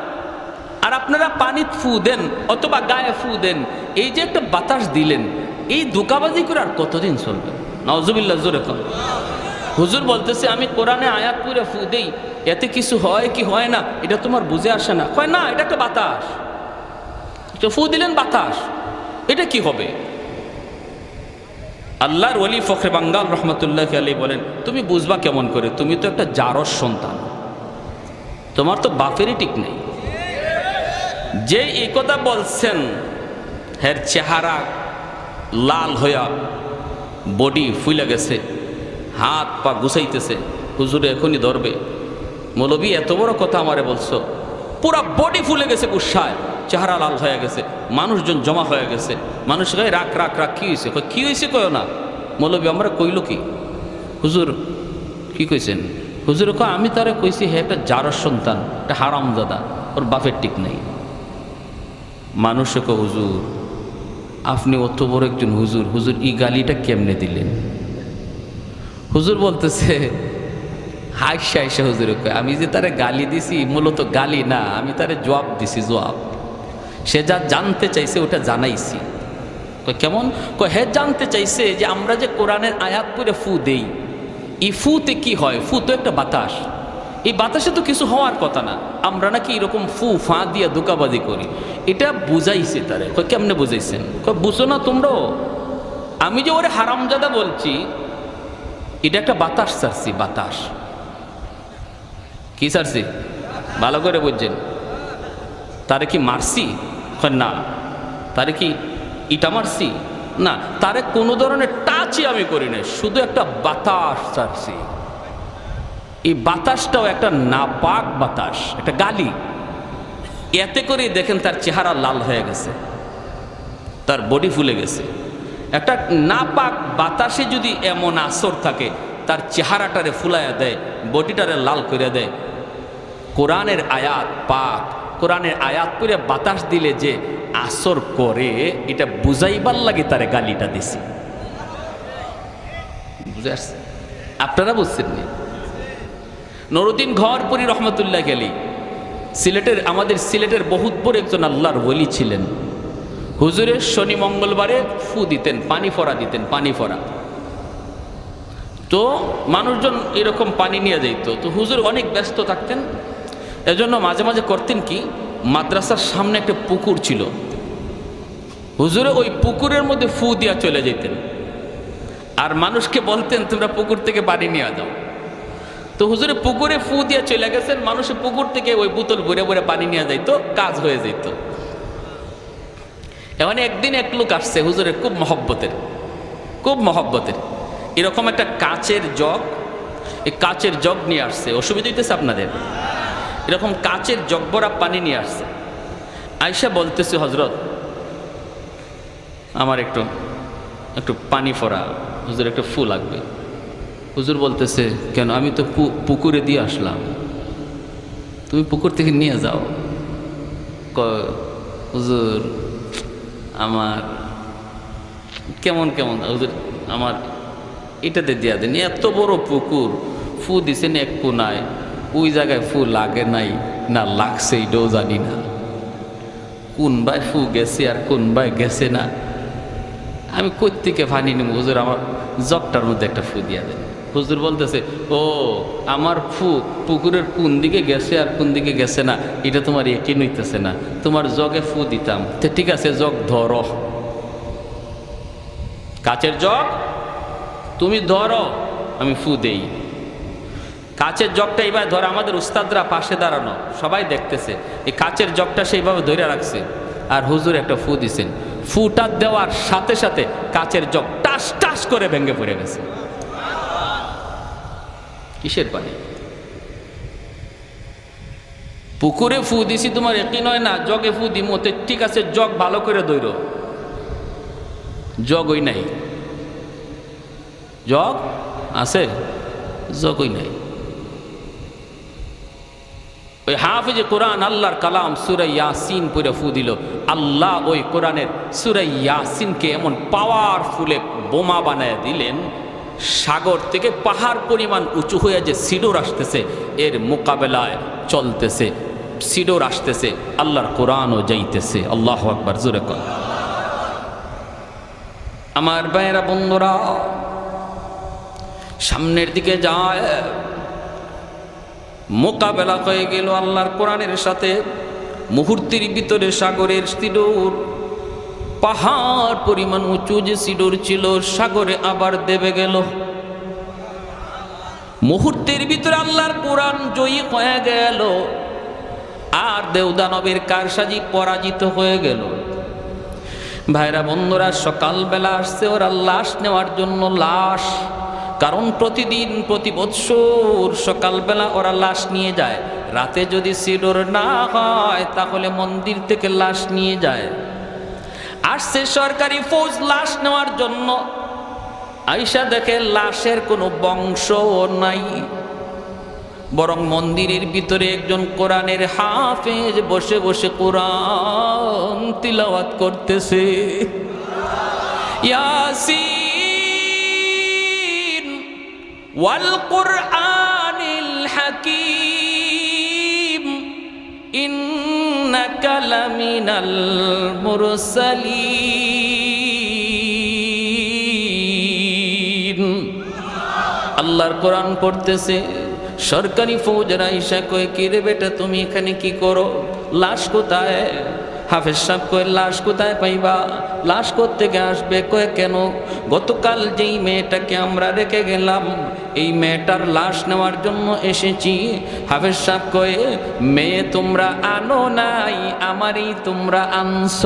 আর আপনারা পানি ফু দেন অথবা গায়ে ফু দেন, এই যে একটা বাতাস দিলেন, এই ধোঁকাবাজি করে আর কতদিন চলবে? নাউজুবিল্লাহ, জোরে কম। হুজুর বলতেছে আমি কোরআনে আয়াত পুরে ফু দেই, এতে কিছু হয় কি হয় না এটা তোমার বুঝে আসে না। কয় না, এটা একটা বাতাস, ফু দিলেন বাতাস, এটা কি হবে? আল্লাহর ওলি ফখরে বাঙ্গাল রহমতুল্লাহ আলী বলেন, তুমি বুঝবা কেমন করে? তুমি তো একটা জারস সন্তান, তোমার তো বাপেরই ঠিক নেই। যে এই কথা বলছেন হের চেহারা লাল হইয়া বডি ফুলে গেছে, হাত পা গুছাইতেছে, হুজুরে এখনই ধরবে। মৌলবী এত বড় কথা আমারে বলছো, পুরা বডি ফুলে গেছে গুসায়, চেহারা লাল হয়ে গেছে, মানুষজন জমা হয়ে গেছে। মানুষ কয় রাখ রাখ রাখ, কি হয়েছে? কি হয়েছে কয় না। মৌলবী আমরা কইল কি? হুজুর কি কইছেন? হুজুর কয় আমি তারে কইছি হে একটা জারস সন্তান, একটা হারামজাদা, ওর বাপের ঠিক নেই। মানুষে কয় হুজুর আপনি অত বড় একজন হুজুর, হুজুর এই গালিটা কেমনে দিলেন? হুজুর বলতেছে হাইসা হাইসা হুজুরে কয় আমি যে তারে গালি দিছি মূলত গালি না, আমি তারে জবাব দিছি, জবাব। সে যা জানতে চাইছে ওটা জানাইছি। কেমন? হে জানতে চাইছে যে আমরা যে কোরআনের আয়াত পড়ে ফু দেই, এই ফুতে কি হয়? ফু তো একটা বাতাস, এই বাতাসে তো কিছু হওয়ার কথা না, আমরা নাকি এরকম ফু ফা দিয়া ধোঁকাবাজি করি। এটা বুঝাইছে তারে। কেমনে বুঝাইছেন? বুঝো না তোমরাও? আমি যে ওরে হারামজাদা বলছি, এটা একটা বাতাস ছাড়ছি, বাতাস। কি ছাড়ছি? ভালো করে বুঝছেন? তারে কি মারছি? না। তারে কি ইটা মারছি? না। তারে কোনো ধরনের টাচই আমি করি না, শুধু একটা বাতাস ছাড়ছি। এই বাতাসটাও একটা নাপাক বাতাস, একটা গালি। এতে করে দেখেন তার চেহারা লাল হয়ে গেছে, তার বডি ফুলে গেছে। একটা নাপাক বাতাসে যদি এমন আসর থাকে, তার চেহারাটারে ফুলাইয়া দেয়, বডিটারে লাল করে দেয়। কোরআনের আয়াত পাক, কোরআনের আয়াত করে বাতাস দিলে যে আসর করে, এটা বুঝাইবার লাগে তারে গালিটা দিছি। বুঝে আসছে? আপনারা বুঝছেন নি? নুরউদ্দিন ঘরপুরি রহমতুল্লাহ আলী সিলেটের, আমাদের সিলেটের বহুত বড় একজন আল্লাহর ওলি ছিলেন। হুজুরের শনি মঙ্গলবারে ফু দিতেন, পানি ফোড়া দিতেন, পানি ফোড়া। তো মানুষজন এরকম পানি নিয়ে যাইত। তো হুজুর অনেক ব্যস্ত থাকতেন, এজন্য মাঝে মাঝে করতেন কি, মাদ্রাসার সামনে একটা পুকুর ছিল, হুজুরে ওই পুকুরের মধ্যে ফু দিয়া চলে যেতেন, আর মানুষকে বলতেন তোমরা পুকুর থেকে পানি নিয়ে যাও। তো হুজুরে পুকুরে ফু দিয়া চলে গেছেন, মানুষের পুকুর থেকে ওই বোতল ভরে ভরে পানি নিয়ে যাইতো, কাজ হয়ে যেত। এখন একদিন এক লোক আসছে হুজুরের খুব মহব্বতের, খুব মহব্বতের, এরকম একটা কাচের জগ, এই কাচের জগ নিয়ে আসছে। অসুবিধা হইতেছে আপনাদের? এরকম কাচের জগ ভরা পানি নিয়ে আসছে। আয়সা বলতেছে হজরত আমার একটু একটু পানি ফোড়া, হুজুর একটু ফু লাগবে। হুজুর বলতেছে কেন? আমি তো পুকুরে দিয়ে আসলাম, তুমি পুকুর থেকে নিয়ে যাও। হুজুর আমার কেমন কেমন, হুজুর আমার এটাতে দিয়া দেন, এত বড় পুকুর, ফু দিছেন এক কোনায়, ওই জায়গায় ফু লাগে নাই না লাগছে এটাও জানি না, কোন ভাই ফু গেছে আর কোন ভাই গেছে না। আমি কোত্থেকে পানি নেব হুজুর, আমার জগটার মধ্যে একটা ফু দিয়া দেন। হুজুর বলতেছে, ও আমার ফু পুকুরের কোন দিকে গেছে আর কোন দিকে গেছে না এটা তোমার একই নইতেছে না, তোমার জগে ফু দিতাম। তো ঠিক আছে, জগ ধরো, কাচের জগ তুমি ধরো, আমি ফু দেই। কাচের জগটা এইবার ধরে, আমাদের উস্তাদরা পাশে দাঁড়ানো, সবাই দেখতেছে, এই কাচের জগটা সেইভাবে ধরে রাখছে, আর হুজুর একটা ফু দিছেন। ফুটা দেওয়ার সাথে সাথে কাচের জগ টাস টাস করে ভেঙে পড়ে গেছে। কিসের পানি? পুকুরে ফু দিছি তোমার একই নয় না, জগে ফু দিমো। ঠিক আছে, জগ ভালো করে দইর, জগই নাই। জগ আছে, জগই নাই। ওই হাফেজে কোরআন আল্লাহর কালাম সূরা ইয়াসিন পড়ে ফু দিল, আল্লাহ ওই কোরআনের সূরা ইয়াসিনকে এমন পাওয়ারফুলে বোমা বানায় দিলেন, সাগর থেকে পাহাড় পরিমাণ উঁচু হয়ে যে সিডোর আসতেছে, এর মোকাবেলায় চলতেছে। সিডোর আসতেছে, আল্লাহর কোরআনও যাইতেছে। আল্লাহু আকবার, জোরে কর। আমার ভাইয়েরা, বন্ধুরা, সামনের দিকে যায়, মোকাবেলা হয়ে গেল আল্লাহর কোরআনের সাথে। মুহূর্তের ভিতরে সাগরের সিডোর, পাহাড় পরিমাণ উঁচু যে সিডোর ছিল, সাগরে আবার দেবে গেল। মুহূর্তের ভিতরে আল্লাহর কোরআন জয়ী হয়ে গেল, আর দেওদানবের কারসাজি পরাজিত হয়ে গেল। ভাইরা, বন্ধুরা, সকালবেলা আসছে ওরা লাশ নেওয়ার জন্য। লাশ, কারণ প্রতিদিন প্রতি বৎসর সকালবেলা ওরা লাশ নিয়ে যায়। রাতে যদি সিডোর না হয় তাহলে মন্দির থেকে লাশ নিয়ে যায়। আসছে সরকারি ফৌজ লাশ নেওয়ার জন্য। আইসা দেখে লাশের কোনো বংশ নাই, বরং মন্দিরের ভিতরে একজন কোরআনের হাফেজ বসে বসে কোরআন তিলাওয়াত করতেছে। ইয়াসিন ওয়াল কুরআনিল হাকীম ইন্নাকা লামিনাল মুরসালিন। আল্লাহর কোরআন পড়তেছে। সরকারি ফৌজরা ইসা কয়ে, কি রে বেটা, তুমি এখানে কি করো? লাশ কোথায়? হাফেজ সাহেব কয়ে, লাশ কোথায় পাইবা? লাশ কোত্থেকে আসবে? কয়ে, কেন? গতকাল যেই মেয়েটাকে আমরা রেখে গেলাম, এই মেয়েটার লাশ নেওয়ার জন্য এসেছি। হাফেজ সাহেব কয়ে, মেয়ে তোমরা আনো নাই, আমারই তোমরা আনছ।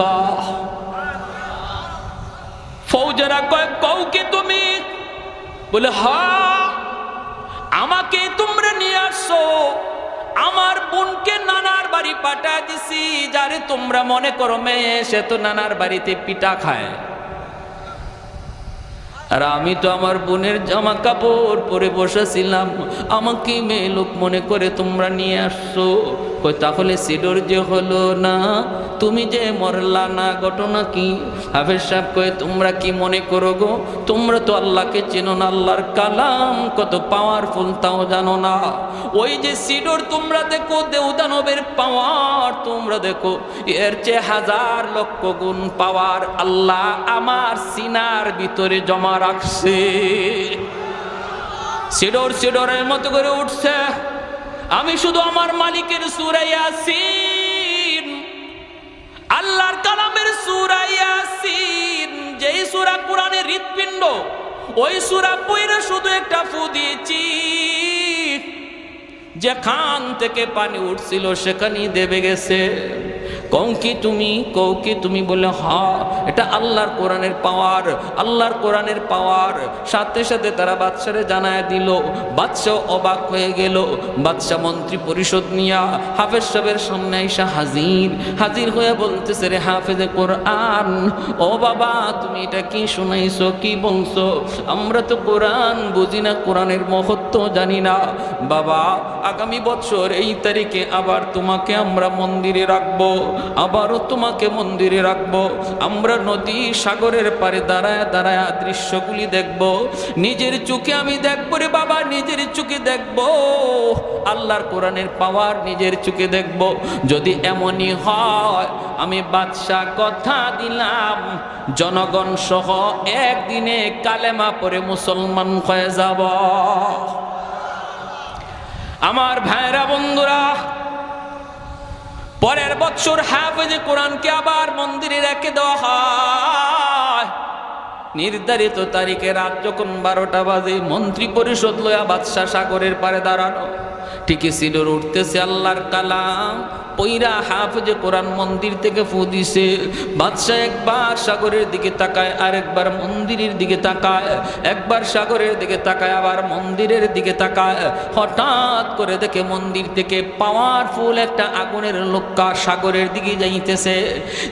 ফৌজরা কয়ে, কও কি তুমি? বলে, হ্যাঁ, আমাকে তোমরা নিয়ে আসছো। আমার বোনকে নানার বাড়ি পাঠা দিছি। যারে তোমরা মনে করো মেয়ে, সে তো নানার বাড়িতে পিঠা খায়, আর আমি তো আমার বোনের জামা কাপড় পরে বসেছিলাম। আমাকে মেয়ে লোক মনে করে তোমরা নিয়ে আসছো। কই, তাহলে সিডোর যে হলো না, তুমি যে মরলা না, ঘটনা কি? হাফেজ সাহেব কয়ে, তোমরা কি মনে করো গো? তোমরা তো আল্লাহকে চেনো না, আল্লাহর কালাম কত পাওয়ারফুল তাও জানো না। ওই যে সিডোর তোমরা দেখো, দেওদানবের পাওয়ার তোমরা দেখো, এর চেয়ে হাজার লক্ষ গুণ পাওয়ার আল্লাহ আমার সিনার ভিতরে জমা রাখছে। সিডোর সিডোরের মতো করে উঠছে। আমি শুধু আমার মালিকের সূরা ইয়াসিন, আল্লাহর কালামের সূরা ইয়াসিন, যেই সূরা কোরআনের হৃৎপিণ্ড, ওই সূরা পড়ে শুধু একটা ফু দিয়েছি। যেখান থেকে পানি উঠছিল সেখানেই দেবে গেছে। কও কি তুমি? বলে, হ্যাঁ, এটা আল্লাহর কোরআনের পাওয়ার, আল্লাহর কোরআনের পাওয়ার। সাথে সাথে তারা বাদশারে জানায় দিল। বাদশাহ অবাক হয়ে গেল। বাদশাহ মন্ত্রী পরিষদ নিয়া হাফেজ সাহেবের সামনে এসে হাজির হয়ে বলতেছে, রে হাফেজে কোরআন, ও বাবা, তুমি এটা কি শোনাইছো, কি বলছো? আমরা তো কোরআন বুঝি না, কোরআনের মহত্ব জানি না। বাবা, আগামী বছর এই তারিখে আবার তোমাকে আমরা মন্দিরে রাখবো, আবারও তোমাকে মন্দিরে রাখবো। আমরা নদী সাগরের পারে দাঁড়ায় দাঁড়ায় দৃশ্যগুলি দেখব। নিজের চোখে আমি দেখবো রে বাবা, নিজের চোখে দেখবো আল্লাহর কোরআনের পাওয়ার নিজের চোখে দেখব। যদি এমনই হয় আমি বাদশাহ কথা দিলাম জনগণ সহ একদিনে কালেমা পড়ে মুসলমান হয়ে যাব। আমার ভাইরা বন্ধুরা, পরের বছর হাফেজে কোরআনকে আবার মন্দিরে রেখে দেওয়া হয়। নির্ধারিত তারিখে রাত যখন 12টা বাজে মন্ত্রী পরিষদ লয়া বাদশাহ সাগরের পারে দাঁড়ানো, ঠিকই সিডর উঠতেছে আল্লাহর কালাম পইরা হাফেজে কোরআন মন্দির থেকে ফু দিছে। বাদশাহ একবার সাগরের দিকে তাকায়, আরেকবার মন্দিরের দিকে তাকায়, একবার সাগরের দিকে তাকায়, আবার মন্দিরের দিকে তাকায়। হঠাৎ করে দেখে মন্দির থেকে পাওয়ারফুল একটা আগুনের লোক্কা সাগরের দিকে যাইতেছে।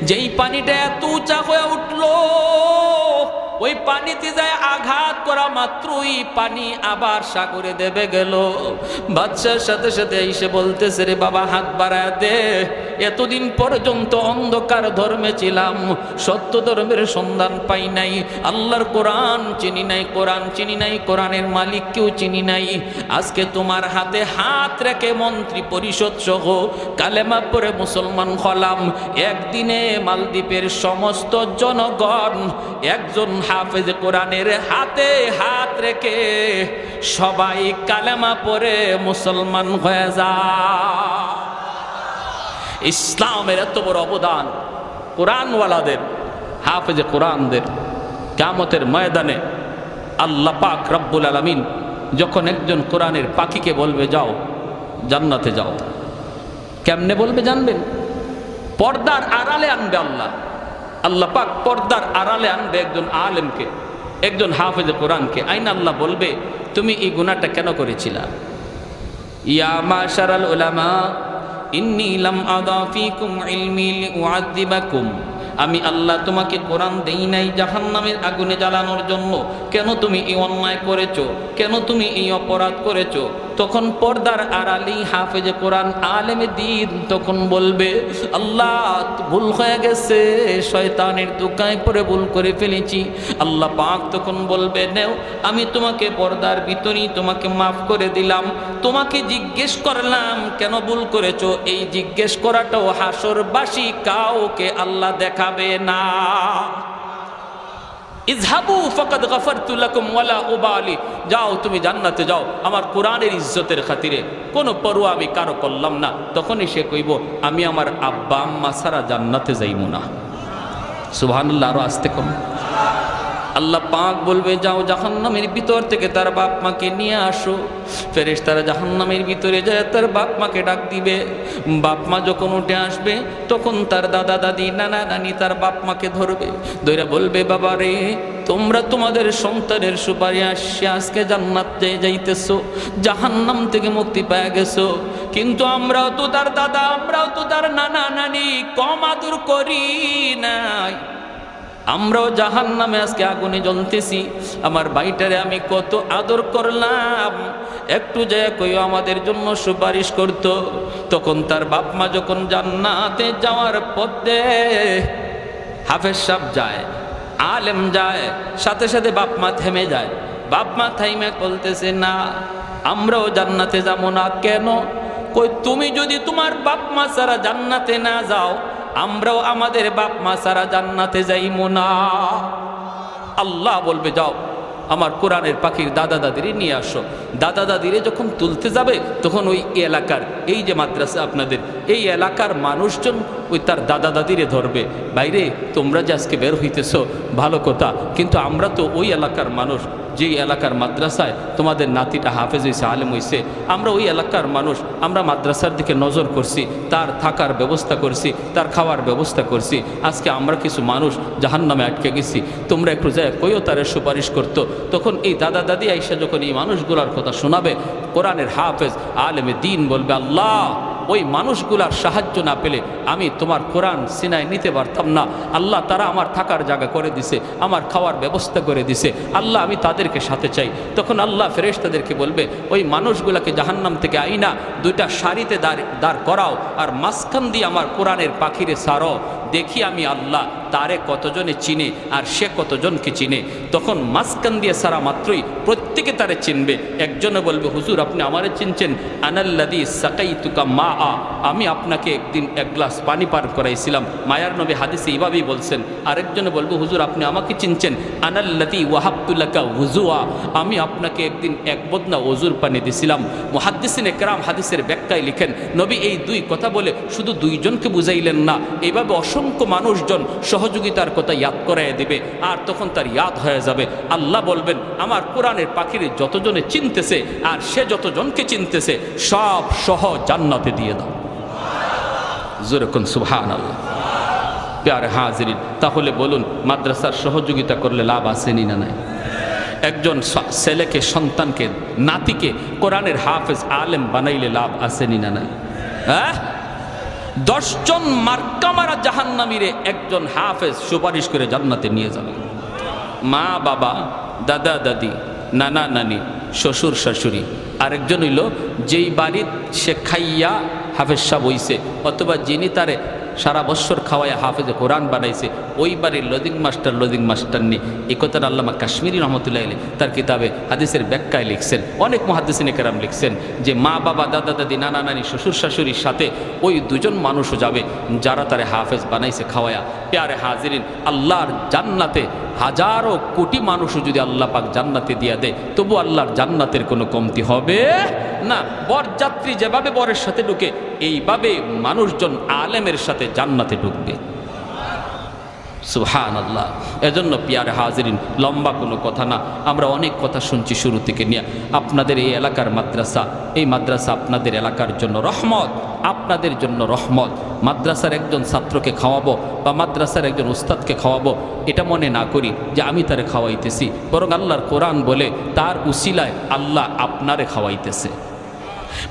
যেই পানিটা এত উঁচা হয়ে উঠলো, ওই পানিতে যায় আঘাত করা মাত্রই পানি আবার সাগরে দেবে গেল। বাদশার সাথে সাথে এসে বলতেছে, রে বাবা হাত বাড়ায় দে, এতদিন পর্যন্ত অন্ধকার ধর্মে ছিলাম, সত্য ধর্মের সন্ধান পাই নাই, আল্লাহর কোরআন চিনি নাই, কোরআন চিনি নাই, কোরআনের মালিককেও চিনি নাই। আজকে তোমার হাতে হাত রেখে মন্ত্রী পরিষদ সহ কালেমা পড়ে মুসলমান হলাম। একদিনে মালদ্বীপের সমস্ত জনগণ একজন হাফেজ কোরআনের হাতে হাত রেখে সবাই কালেমা পড়ে মুসলমান হয়ে যায়। ইসলামের এত বড় অবদান কোরআনওয়ালাদের, হাফেজে কোরআনদের। কিয়ামতের ময়দানে আল্লাহ পাক রব্বুল আলামিন যখন একজন কোরআনের পাখিকে বলবে যাও জান্নাতে যাও, কেমনে বলবে জানবেন? পর্দার আড়ালে আনবে আল্লাহ। আল্লাহ পাক পর্দার আড়ালে আনবে একজন আলেমকে, একজন হাফেজে কোরআনকে। আইন আল্লাহ বলবে, তুমি এই গুনাহটা কেন করেছিলা? ইয়া মাশারাল উলামা ইন্নী লাম আদা ফীকুম ইলমি লিউআযিবাকুম। আমি আল্লাহ তোমাকে কোরআন দেই নাই জাহান্নামের আগুনে জ্বালানোর জন্য। কেন তুমি এই অন্যায় করেছো? কেন তুমি এই অপরাধ করেছো? তখন পর্দার আড়ালি হাফেজে কোরআন আলেমে দ্বীন তখন বলবে, আল্লাহ ভুল হয়ে গেছে, শয়তানের দোকায় পড়ে ভুল করে ফেলেছি। আল্লাহ পাক তখন বলবে, নেও আমি তোমাকে পর্দার ভিতরেই তোমাকে মাফ করে দিলাম। তোমাকে জিজ্ঞেস করলাম কেন ভুল করেছো, এই জিজ্ঞেস করাটাও হাসরবাসী কাউকে আল্লাহ দেখাবে না। ইযহাবু ফাকাদ গাফারতু লাকুম ওয়ালা উবালি। যাও তুমি জান্নাতে যাও, আমার কোরআনের ইজ্জতের খাতিরে কোনো পরোয়া আমি কারো করলাম না। তখনই সে কইব, আমি আমার আব্বা আম্মা ছাড়া জান্নাতে যাইব না। সুবহানাল্লাহ, আরো আস্তে কম। আল্লাহ পাক বলবে, যাও জাহান্নামের ভিতর থেকে তার বাপ মাকে নিয়ে আসো। ফেরেশতারা জাহান্নামের ভিতরে যায় তার বাপ মাকে ডাক দিবে। বাপ মা যখন উঠে আসবে তখন তার দাদা দাদি নানা নানি তার বাপ মাকে ধরবে, ধরে বলবে, বাবা রে তোমরা তোমাদের সন্তানের সুপারিশে আজকে জান্নাতে যাইতেছো, জাহান্নাম থেকে মুক্তি পেয়ে গেছো, কিন্তু আমরাও তো তার দাদা, আমরাও তো তার নানা নানি কম আদর করি নাই, আমরাও জাহান্নামে আজকে আগুনে জ্বলতেছি। আমার ভাইটারে আমি কত আদর করলাম, একটু যায় কইও আমাদের জন্য সুপারিশ করত। তখন তার বাপ মা যখন জান্নাতে যাওয়ার পথে হাফেজ সাহেব যায়, আলেম যায়, সাথে সাথে বাপ মা থেমে যায়। বাপ মা থাইমে বলতেছে, না আমরাও জান্নাতে যাবো না। কেন? কই তুমি যদি তোমার বাপ মা ছাড়া জান্নাতে না যাও, আমরাও আমাদের বাপ মা ছাড়া জান্নাতে যাইমু না। আল্লাহ বলবে, যাও আমার কোরআনের পাখির দাদা দাদিরে নিয়ে আসো। দাদা দাদিরে যখন তুলতে যাবে তখন ওই এলাকার, এই যে মাদ্রাসা আপনাদের, এই এলাকার মানুষজন ওই তার দাদা দাদিরে ধরবে। বাইরে তোমরা যে আজকে বের হইতেছ ভালো কথা, কিন্তু আমরা তো ওই এলাকার মানুষ, যেই এলাকার মাদ্রাসায় তোমাদের নাতিটা হাফেজ হয়েছে, আলেম হয়েছে, আমরা ওই এলাকার মানুষ, আমরা মাদ্রাসার দিকে নজর করছি, তার থাকার ব্যবস্থা করছি, তার খাওয়ার ব্যবস্থা করছি। আজকে আমরা কিছু মানুষ জাহান্নামে আটকে গেছি, তোমরা একটু যায় কইও তারে সুপারিশ করতো। তখন এই দাদা দাদি আইসা যখন এই মানুষগুলার কথা শোনাবে, কোরআনের হাফেজ আলেমে দ্বীন বলবে, আল্লাহ ওই মানুষগুলার সাহায্য না পেলে আমি তোমার কোরআন সিনায় নিতে পারতাম না। আল্লাহ তারা আমার থাকার জায়গা করে দিছে, আমার খাওয়ার ব্যবস্থা করে দিছে, আল্লাহ আমি তাদেরকে সাথে চাই। তখন আল্লাহ ফেরেশতাদেরকে বলবে, ওই মানুষগুলাকে জাহান্নাম থেকে আইনা দুইটা সারিতে দাঁড় করাও, আর মাঝখান দিয়ে আমার কোরআনের পাখিরে সারো। দেখি আমি আল্লাহ তারে কতজনে চিনে আর সে কতজনকে চিনে। তখন মাঝখান দিয়ে সারা মাত্রই প্রত্যেকে তারে চিনবে। একজনে বলবে, হুজুর আপনি আমারে চিনছেন? আনাল্লাযী সাকাইতুকা মা আ, আমি আপনাকে একদিন এক গ্লাস পানি পান করাইছিলাম। মায়ার নবী হাদিসে এইভাবেই বলছেন। আরেকজনে বলবে, হুজুর আপনি আমাকে চিনছেন? আনাল্লাযী ওয়াহাবতু লাকা ওযুআ, আমি আপনাকে একদিন এক বদনা ওযুর পানি দিছিলাম। মুহাদ্দিসিনে কেরাম হাদিসের ব্যাখ্যায় লিখেন, নবী এই দুই কথা বলে শুধু দুইজনকে বুঝাইলেন না, এইভাবে অসংখ্য মানুষজন সহযোগিতার কথা ইয়াদ করাইয়া দিবে, আর তখন তার ইয়াদ হয়ে যাবে। আল্লাহ বলবেন, আমার কোরআনের পাখির যতজনে চিনতেছে আর সে যতজনকে চিনতেছে সব সহ জান্নাতে দিয়ে দাও। যেরকম সুবহানাল্লাহ। প্যারে হাজিরিন, তাহলে বলুন মাদ্রাসার সহযোগিতা করলে লাভ আসেনি না নাই? একজন ছেলেকে, সন্তানকে, নাতিকে কোরআনের হাফেজ আলেম বানাইলে লাভ আসেনি না নাই? হ্যাঁ, 10 জন মার্কামারা জাহান্নামীরে একজন হাফেজ সুপারিশ করে জান্নাতে নিয়ে যাবে। মা বাবা, দাদা দাদি, নানা নানি, শ্বশুর শাশুড়ি। আরেকজন হইল যেই বাড়ির সে খাইয়া হাফেজ সাহেব হইছে, অথবা যিনি তারে সারা বৎসর খাওয়াইয়া হাফেজে কোরআন বানাইছে, ওই বাড়ির লদিং মাস্টার নি। এই কথাটা আল্লামা কাশ্মীরি রহমতুল্লাহ আলাইহি তার কিতাবে হাদিসের ব্যাখ্যায় লিখছেন। অনেক মুহাদ্দিসিনে কেরাম লিখছেন যে মা বাবা, দাদা দাদি, নানা নানি, শ্বশুর শাশুড়ির সাথে ওই দুজন মানুষও যাবে যারা তারে হাফেজ বানাইছে খাওয়ায়া। প্যারে হাজিরিন, আল্লাহর জান্নাতে হাজারো কোটি মানুষও যদি আল্লাহ পাক জান্নাতে দিয়া দেয়, তবু আল্লাহর জান্নাতের কোনো কমতি হবে না। বরযাত্রী যেভাবে বরের সাথে ঢুকে, এইভাবে মানুষজন আলেমের সাথে জান্নাতে ঢুকবে। সুবহানাল্লাহ। এজন্য পিয়ারে হাজিরিন, লম্বা কোনো কথা না, আমরা অনেক কথা শুনছি শুরু থেকে নিয়ে। আপনাদের এই এলাকার মাদ্রাসা, এই মাদ্রাসা আপনাদের এলাকার জন্য রহমত, আপনাদের জন্য রহমত। মাদ্রাসার একজন ছাত্রকে খাওয়াবো বা মাদ্রাসার একজন উস্তাদকে খাওয়াবো, এটা মনে না করি যে আমি তারে খাওয়াইতেছি, বরং আল্লাহর কোরআন বলে তার উসিলায় আল্লাহ আপনারে খাওয়াইতেছে।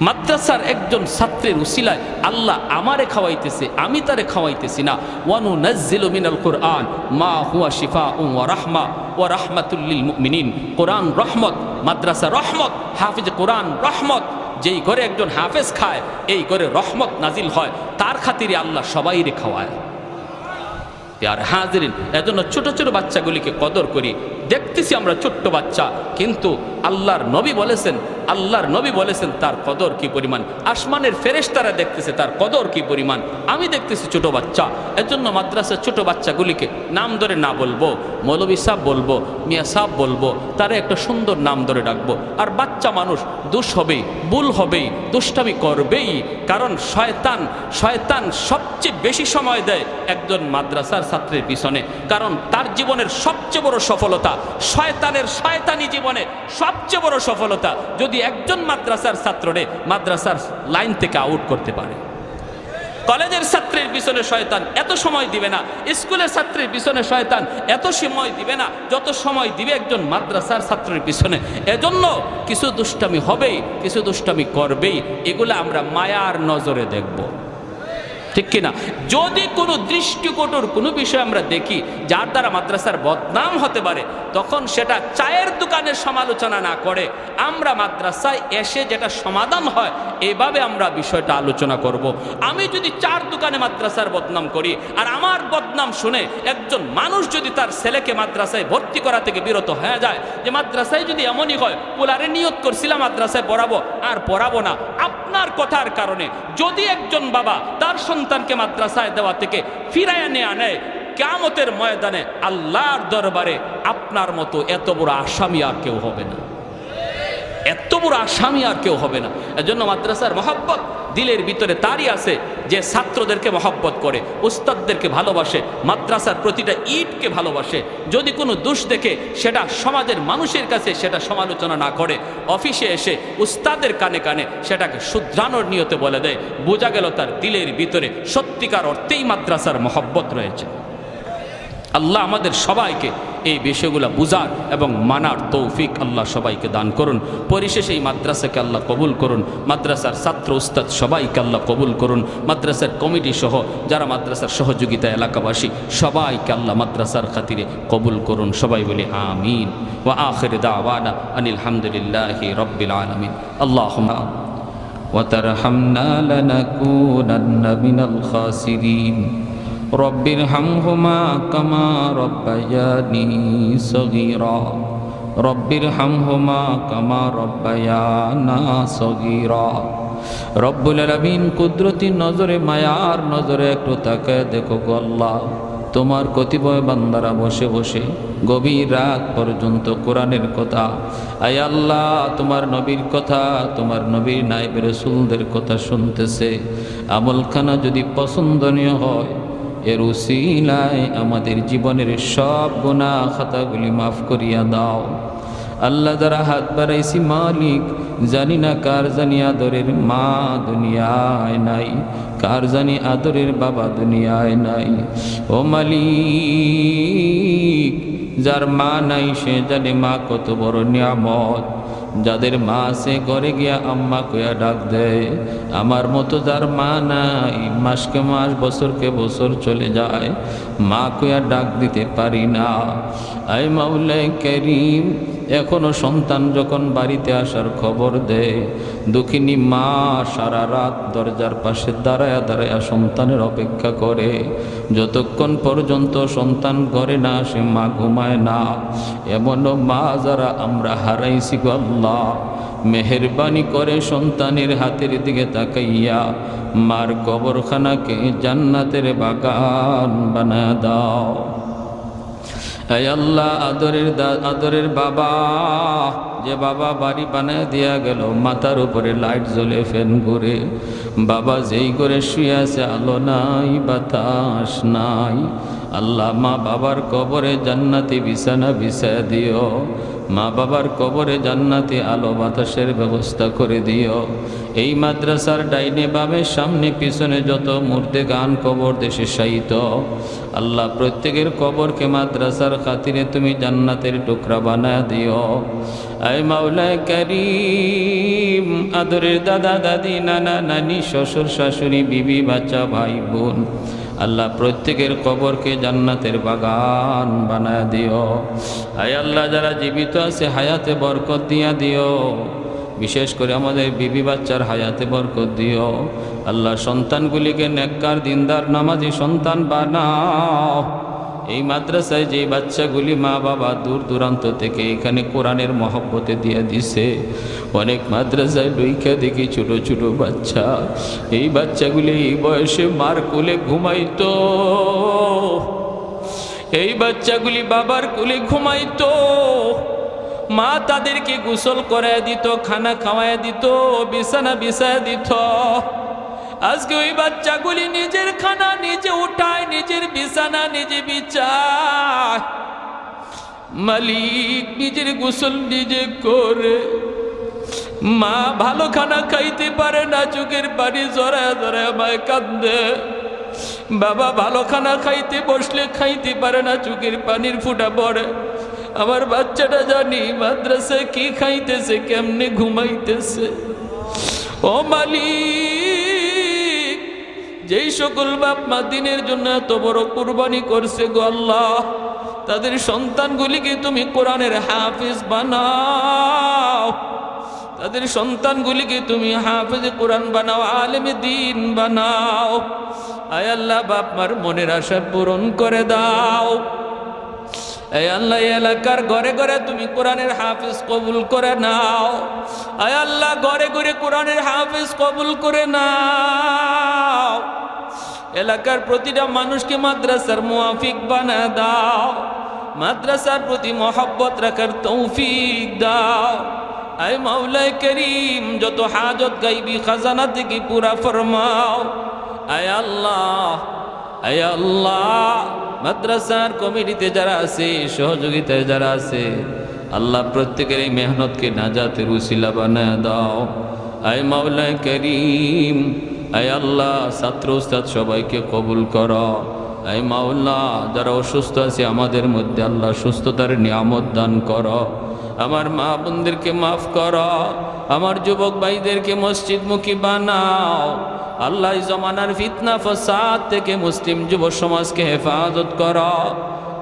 মাদ্রাসার একজন ছাত্রের উসিলায় আল্লাহ আমারে খাওয়াইতেছে, আমি তারে খাওয়াইতেছি না। ওয়ানুনাজ্জিলু মিনাল কুরআন মা হুয়া শিফাউন ওয়া রাহমা ওয়া রাহমাতুল লিল মুমিনিন। কোরআন রহমত, মাদ্রাসা রহমত, হাফিজ কোরআন রহমত। যেই ঘরে একজন হাফেজ খায়, এই ঘরে রহমত নাজিল হয়। তার খাতিরে আল্লাহ সবাইরে খাওয়ায়। আর হাজিরিন, এজন্য ছোট ছোট বাচ্চাগুলিকে কদর করি। দেখতেছি আমরা ছোট্ট বাচ্চা, কিন্তু আল্লাহর নবী বলেছেন তার কদর কি পরিমাণ। আসমানের ফেরেশতারা দেখতেছে তার কদর কি পরিমাণ। আমি দেখতেছি ছোট বাচ্চা। এজন্য মাদ্রাসার ছোট বাচ্চাগুলিকে নাম ধরে না বলবো, মৌলভী সাহেব বলবো, মিয়া সাহেব বলবো, তারা একটা সুন্দর নাম ধরে ডাকবো। আর বাচ্চা মানুষ দোষ হবেই, ভুল হবেই, দুষ্টামি করবেই। কারণ শয়তান সবচেয়ে বেশি সময় দেয় একজন মাদ্রাসার ছাত্রের পিছনে। কারণ তার জীবনের সবচেয়ে বড় সফলতা, শয়তানি জীবনে সবচেয়ে বড় সফলতা যদি একজন মাদ্রাসার ছাত্ররে মাদ্রাসার লাইন থেকে আউট করতে পারে। কলেজের ছাত্রের পিছনে শয়তান এত সময় দিবে না, স্কুলের ছাত্রের পিছনে শয়তান এত সময় দিবে না যত সময় দিবে একজন মাদ্রাসার ছাত্রের পিছনে। এজন্য কিছু দুষ্টামি হবেই, কিছু দুষ্টামি করবেই। এগুলো আমরা মায়ার নজরে দেখব, ঠিক কিনা? যদি কোনো দৃষ্টিকটুর কোনো বিষয় আমরা দেখি যার দ্বারা মাদ্রাসার বদনাম হতে পারে, তখন সেটা চায়ের দোকানের সমালোচনা না করে আমরা মাদ্রাসায় এসে যেটা সমাধান হয় এভাবে আমরা বিষয়টা আলোচনা করব। আমি যদি চার দোকানে মাদ্রাসার বদনাম করি, আর আমার বদনাম শুনে একজন মানুষ যদি তার ছেলেকে মাদ্রাসায় ভর্তি করা থেকে বিরত হয়ে যায়, যে মাদ্রাসায় যদি এমনই হয়, পোলারে নিয়ত করছিলাম মাদ্রাসায় পড়াবো আর পড়াবো না, আপনার কথার কারণে যদি একজন বাবা তার সন্তানকে মাদ্রাসায় দেওয়া থেকে ফিরাইয়া নিয়ে নেয়, কিয়ামতের ময়দানে আল্লাহর দরবারে আপনার মতো এত বড় আসামি আর কেউ হবে না, এত বড় আসামি আর কেউ হবে না। এজন্য মাদ্রাসার মহব্বত দিলের ভিতরে তারই আছে যে ছাত্রদেরকে মহব্বত করে, উস্তাদদেরকে ভালোবাসে, মাদ্রাসার প্রতিটা ইটকে ভালোবাসে। যদি কোনো দোষ দেখে সেটা সমাজের মানুষের কাছে সেটা সমালোচনা না করে, অফিসে এসে উস্তাদের কানে কানে সেটাকে শুধরানোর নিয়তে বলে দেয়, বোঝা গেল তার দিলের ভিতরে সত্যিকার অর্থেই মাদ্রাসার মহব্বত রয়েছে। আল্লাহ আমাদের সবাইকে এই বিষয়গুলো বুঝার এবং মানার তৌফিক আল্লাহ সবাইকে দান করুন। পরিশেষে এই মাদ্রাসাকে আল্লাহ কবুল করুন, মাদ্রাসার ছাত্র উস্তাদ সবাইকে আল্লাহ কবুল করুন, মাদ্রাসার কমিটি সহ যারা মাদ্রাসার সহযোগিতা এলাকাবাসী সবাইকে আল্লাহ মাদ্রাসার খাতিরে কবুল করুন। সবাই বলি আমিন। ওয়া আখির দাওয়ানা আনিল হামদুলিল্লাহি রাব্বিল আলামিন। আল্লাহুম্মা ওয়া তারহামনা লানাকুনান্না মিনাল খাসিরিন। রব্বিরহামহুমা কামা রব্বায়ানি সগীরা রব্বিরহামহুমা কামা রব্বায়ানা সগীরা। রব্বুল আলামিন কুদরতি নজরে, মায়ার নজরে একটু তাকায় দেখো গো আল্লাহ, তোমার কতিপয় বান্দারা বসে বসে গভীর রাত পর্যন্ত কোরআনের কথা, আয় আল্লাহ তোমার নবীর কথা, তোমার নবীর নায়েব রাসূলদের কথা শুনতেছে। আমলখানা যদি পছন্দনীয় হয়, এর উসিলায় আমাদের জীবনের সব গুনাহ খাতাগুলি মাফ করিয়া দাও। আল্লাহ যারা হাত বাড়াইছি মালিক, জানি না কার জানি আদরের মা দুনিয়ায় নাই, কার জানি আদরের বাবা দুনিয়ায় নাই। ও মালিক, যার মা নাই সে জানে মা কত বড় নিয়ামত। যাদের মা আছে ঘরে গিয়া আম্মা কইয়া ডাক দেয়, আমার মতো যার মা নাই, মাসকে মাস বছরকে বছর চলে যায়, মা কইয়া ডাক দিতে পারি না। আয় মাওলাই কারীম, এখনো সন্তান যখন বাড়িতে আসার খবর দেয়, দুঃখিনী মা সারা রাত দরজার পাশে দাঁড়ায়া দাঁড়ায়া সন্তানের অপেক্ষা করে, যতক্ষণ পর্যন্ত সন্তান ঘরে না আসে মা ঘুমায় না। এমনও মা যারা আমরা হারাইছি গো আল্লাহ, মেহেরবানি করে সন্তানের হাতের দিকে তাকাইয়া মার কবরখানাকে জান্নাতের বাগান বানায় দাও। হে আল্লাহ, আদরের বাবা, যে বাবা বাড়ি বানায় দিয়া গেল, মাথার উপরে লাইট জ্বলে ফ্যান ঘুরে, বাবা যেই করে শুয়ে আছে, আলো নাই বাতাস নাই। আল্লাহ মা বাবার কবরে জান্নাতি বিছানা বিছায় দিও, মা বাবার কবরে জান্নাতি আলো বাতাসের ব্যবস্থা করে দিও। এই মাদ্রাসার ডাইনে বামে সামনে পিছনে যত মুর্দে গান কবর দেশে শায়িত, আল্লাহ প্রত্যেকের কবরকে মাদ্রাসার খাতিরে তুমি জান্নাতের টুকরা বানায় দিও। আয় মাওলায়ে কারীম, আদরের দাদা দাদি, নানা নানি, শ্বশুর শাশুড়ি, বিবি বাচ্চা, ভাই বোন, আল্লাহ প্রত্যেকের কবরকে জান্নাতের বাগান বানায় দিও। আয় আল্লাহ, যারা জীবিত আছে হায়াতে বরকত দিয়া দিও, বিশেষ করে আমাদের বিবি বাচ্চার হায়াতে বরকত দিও। আল্লাহ সন্তানগুলিকে নেককার দিনদার নামাজি সন্তান বানাও। এই মাদ্রাসায় যে বাচ্চাগুলি মা বাবা দূর দূরান্ত থেকে এখানে কোরআনের মহব্বতে দিয়ে দিছে, অনেক মাদ্রাসায় লইখা দেখি ছোট ছোট বাচ্চা, এই বাচ্চাগুলি এই বয়সে মার কোলে ঘুমাইতো, এই বাচ্চাগুলি বাবার কোলে ঘুমাইতো, মা তাদেরকে গোসল করায় দিত, খানা খাওয়ায় দিত, বিছানা বিছায় দিত। আজকে ওই বাচ্চাগুলি নিজের খানা নিজে উঠায়, নিজের বিছানা নিজে বিছায়, মালিক নিজের গোসল নিজে করে। মা ভালো খানা খাইতে পারে না, চোখের পানি জড়ায় জড়ায় মায় কান্দে। বাবা ভালো খানা খাইতে বসলে খাইতে পারে না, চোখের পানির ফুটা পড়ে। আমার বাচ্চাটা জানি মাদ্রাসায় কি খাইতেছে, কেমনে ঘুমাইতেছে। ও মালিক, যেই সকল বাপ মা দিনের জন্য এত বড় কুরবানি করছে গো আল্লাহ, তাদের সন্তানগুলিকে তুমি কোরআনের হাফিজ বানাও, তাদের সন্তানগুলিকে তুমি হাফিজ কোরআন বানাও, আলেমে দ্বীন বানাও। আয় আল্লাহ, বাপ মার মনের আশা পূরণ করে দাও। আয় আল্লাহ, এলাকার ঘরে ঘরে তুমি কোরআনের হাফিজ কবুল করে নাও। আয় আল্লাহ, ঘরে ঘরে কোরআনের হাফিজ কবুল করে নাও। এলাকার প্রতিটা মানুষকে মাদ্রাসার মুআফিক বানায় দাও, মাদ্রাসার প্রতি মহব্বত রাখার তৌফিক দাও। আয় মাওলায়ে কারীম, যত হাজত গাইবি খাজানা থেকে পুরা ফরমাও। আয় আল্লাহ, আয় আল্লাহ, মাদ্রাসার কমিটিতে যারা আছে, সহযোগিতায় যারা আছে, আল্লাহ প্রত্যেকের এই মেহনতকে নাজাতের উসিলা বানায় দাও। আয় মাওলায়ে কারীম, আয় আল্লাহ, ছাত্র উস্তাদ সবাইকে কবুল করো। আয় মাওলা, যারা অসুস্থ আছে আমাদের মধ্যে আল্লাহ সুস্থতার নিয়ামত দান করো। আমার মা বোনদেরকে মাফ করো, আমার যুবক ভাইদেরকে মসজিদমুখী বানাও। আল্লাহ, জমানার ফিতনা ফাসাদ থেকে মুসলিম যুব সমাজকে হেফাজত করো।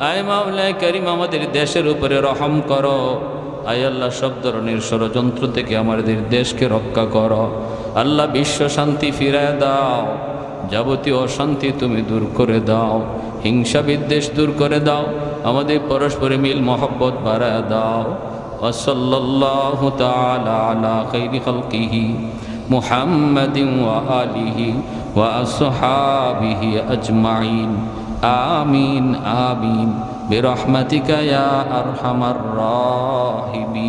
আয় মাওলায়ে কারীম, আমাদের দেশের উপরে রহম করো। আয় আল্লাহ, সব ধরনের ষড়যন্ত্র থেকে আমাদের দেশকে রক্ষা করো। আল্লাহ, বিশ্ব শান্তি ফিরায় দাও। যাবতীয় অশান্তি তুমি দূর করে দাও, হিংসা বিদ্বেষ দূর করে দাও, আমাদের পরস্পরে মিল মহব্বত বাড়ায় দাও। ওয়াসাল্লাল্লাহু তাআলা আলা খাইরি খালকিহি মুহাম্মাদিন ওয়া আলিহি ওয়া আসহাবিহি আজমাইন। আমিন আমিন বিরহমাতিকা ইয়া আরহামার রাহিমিন।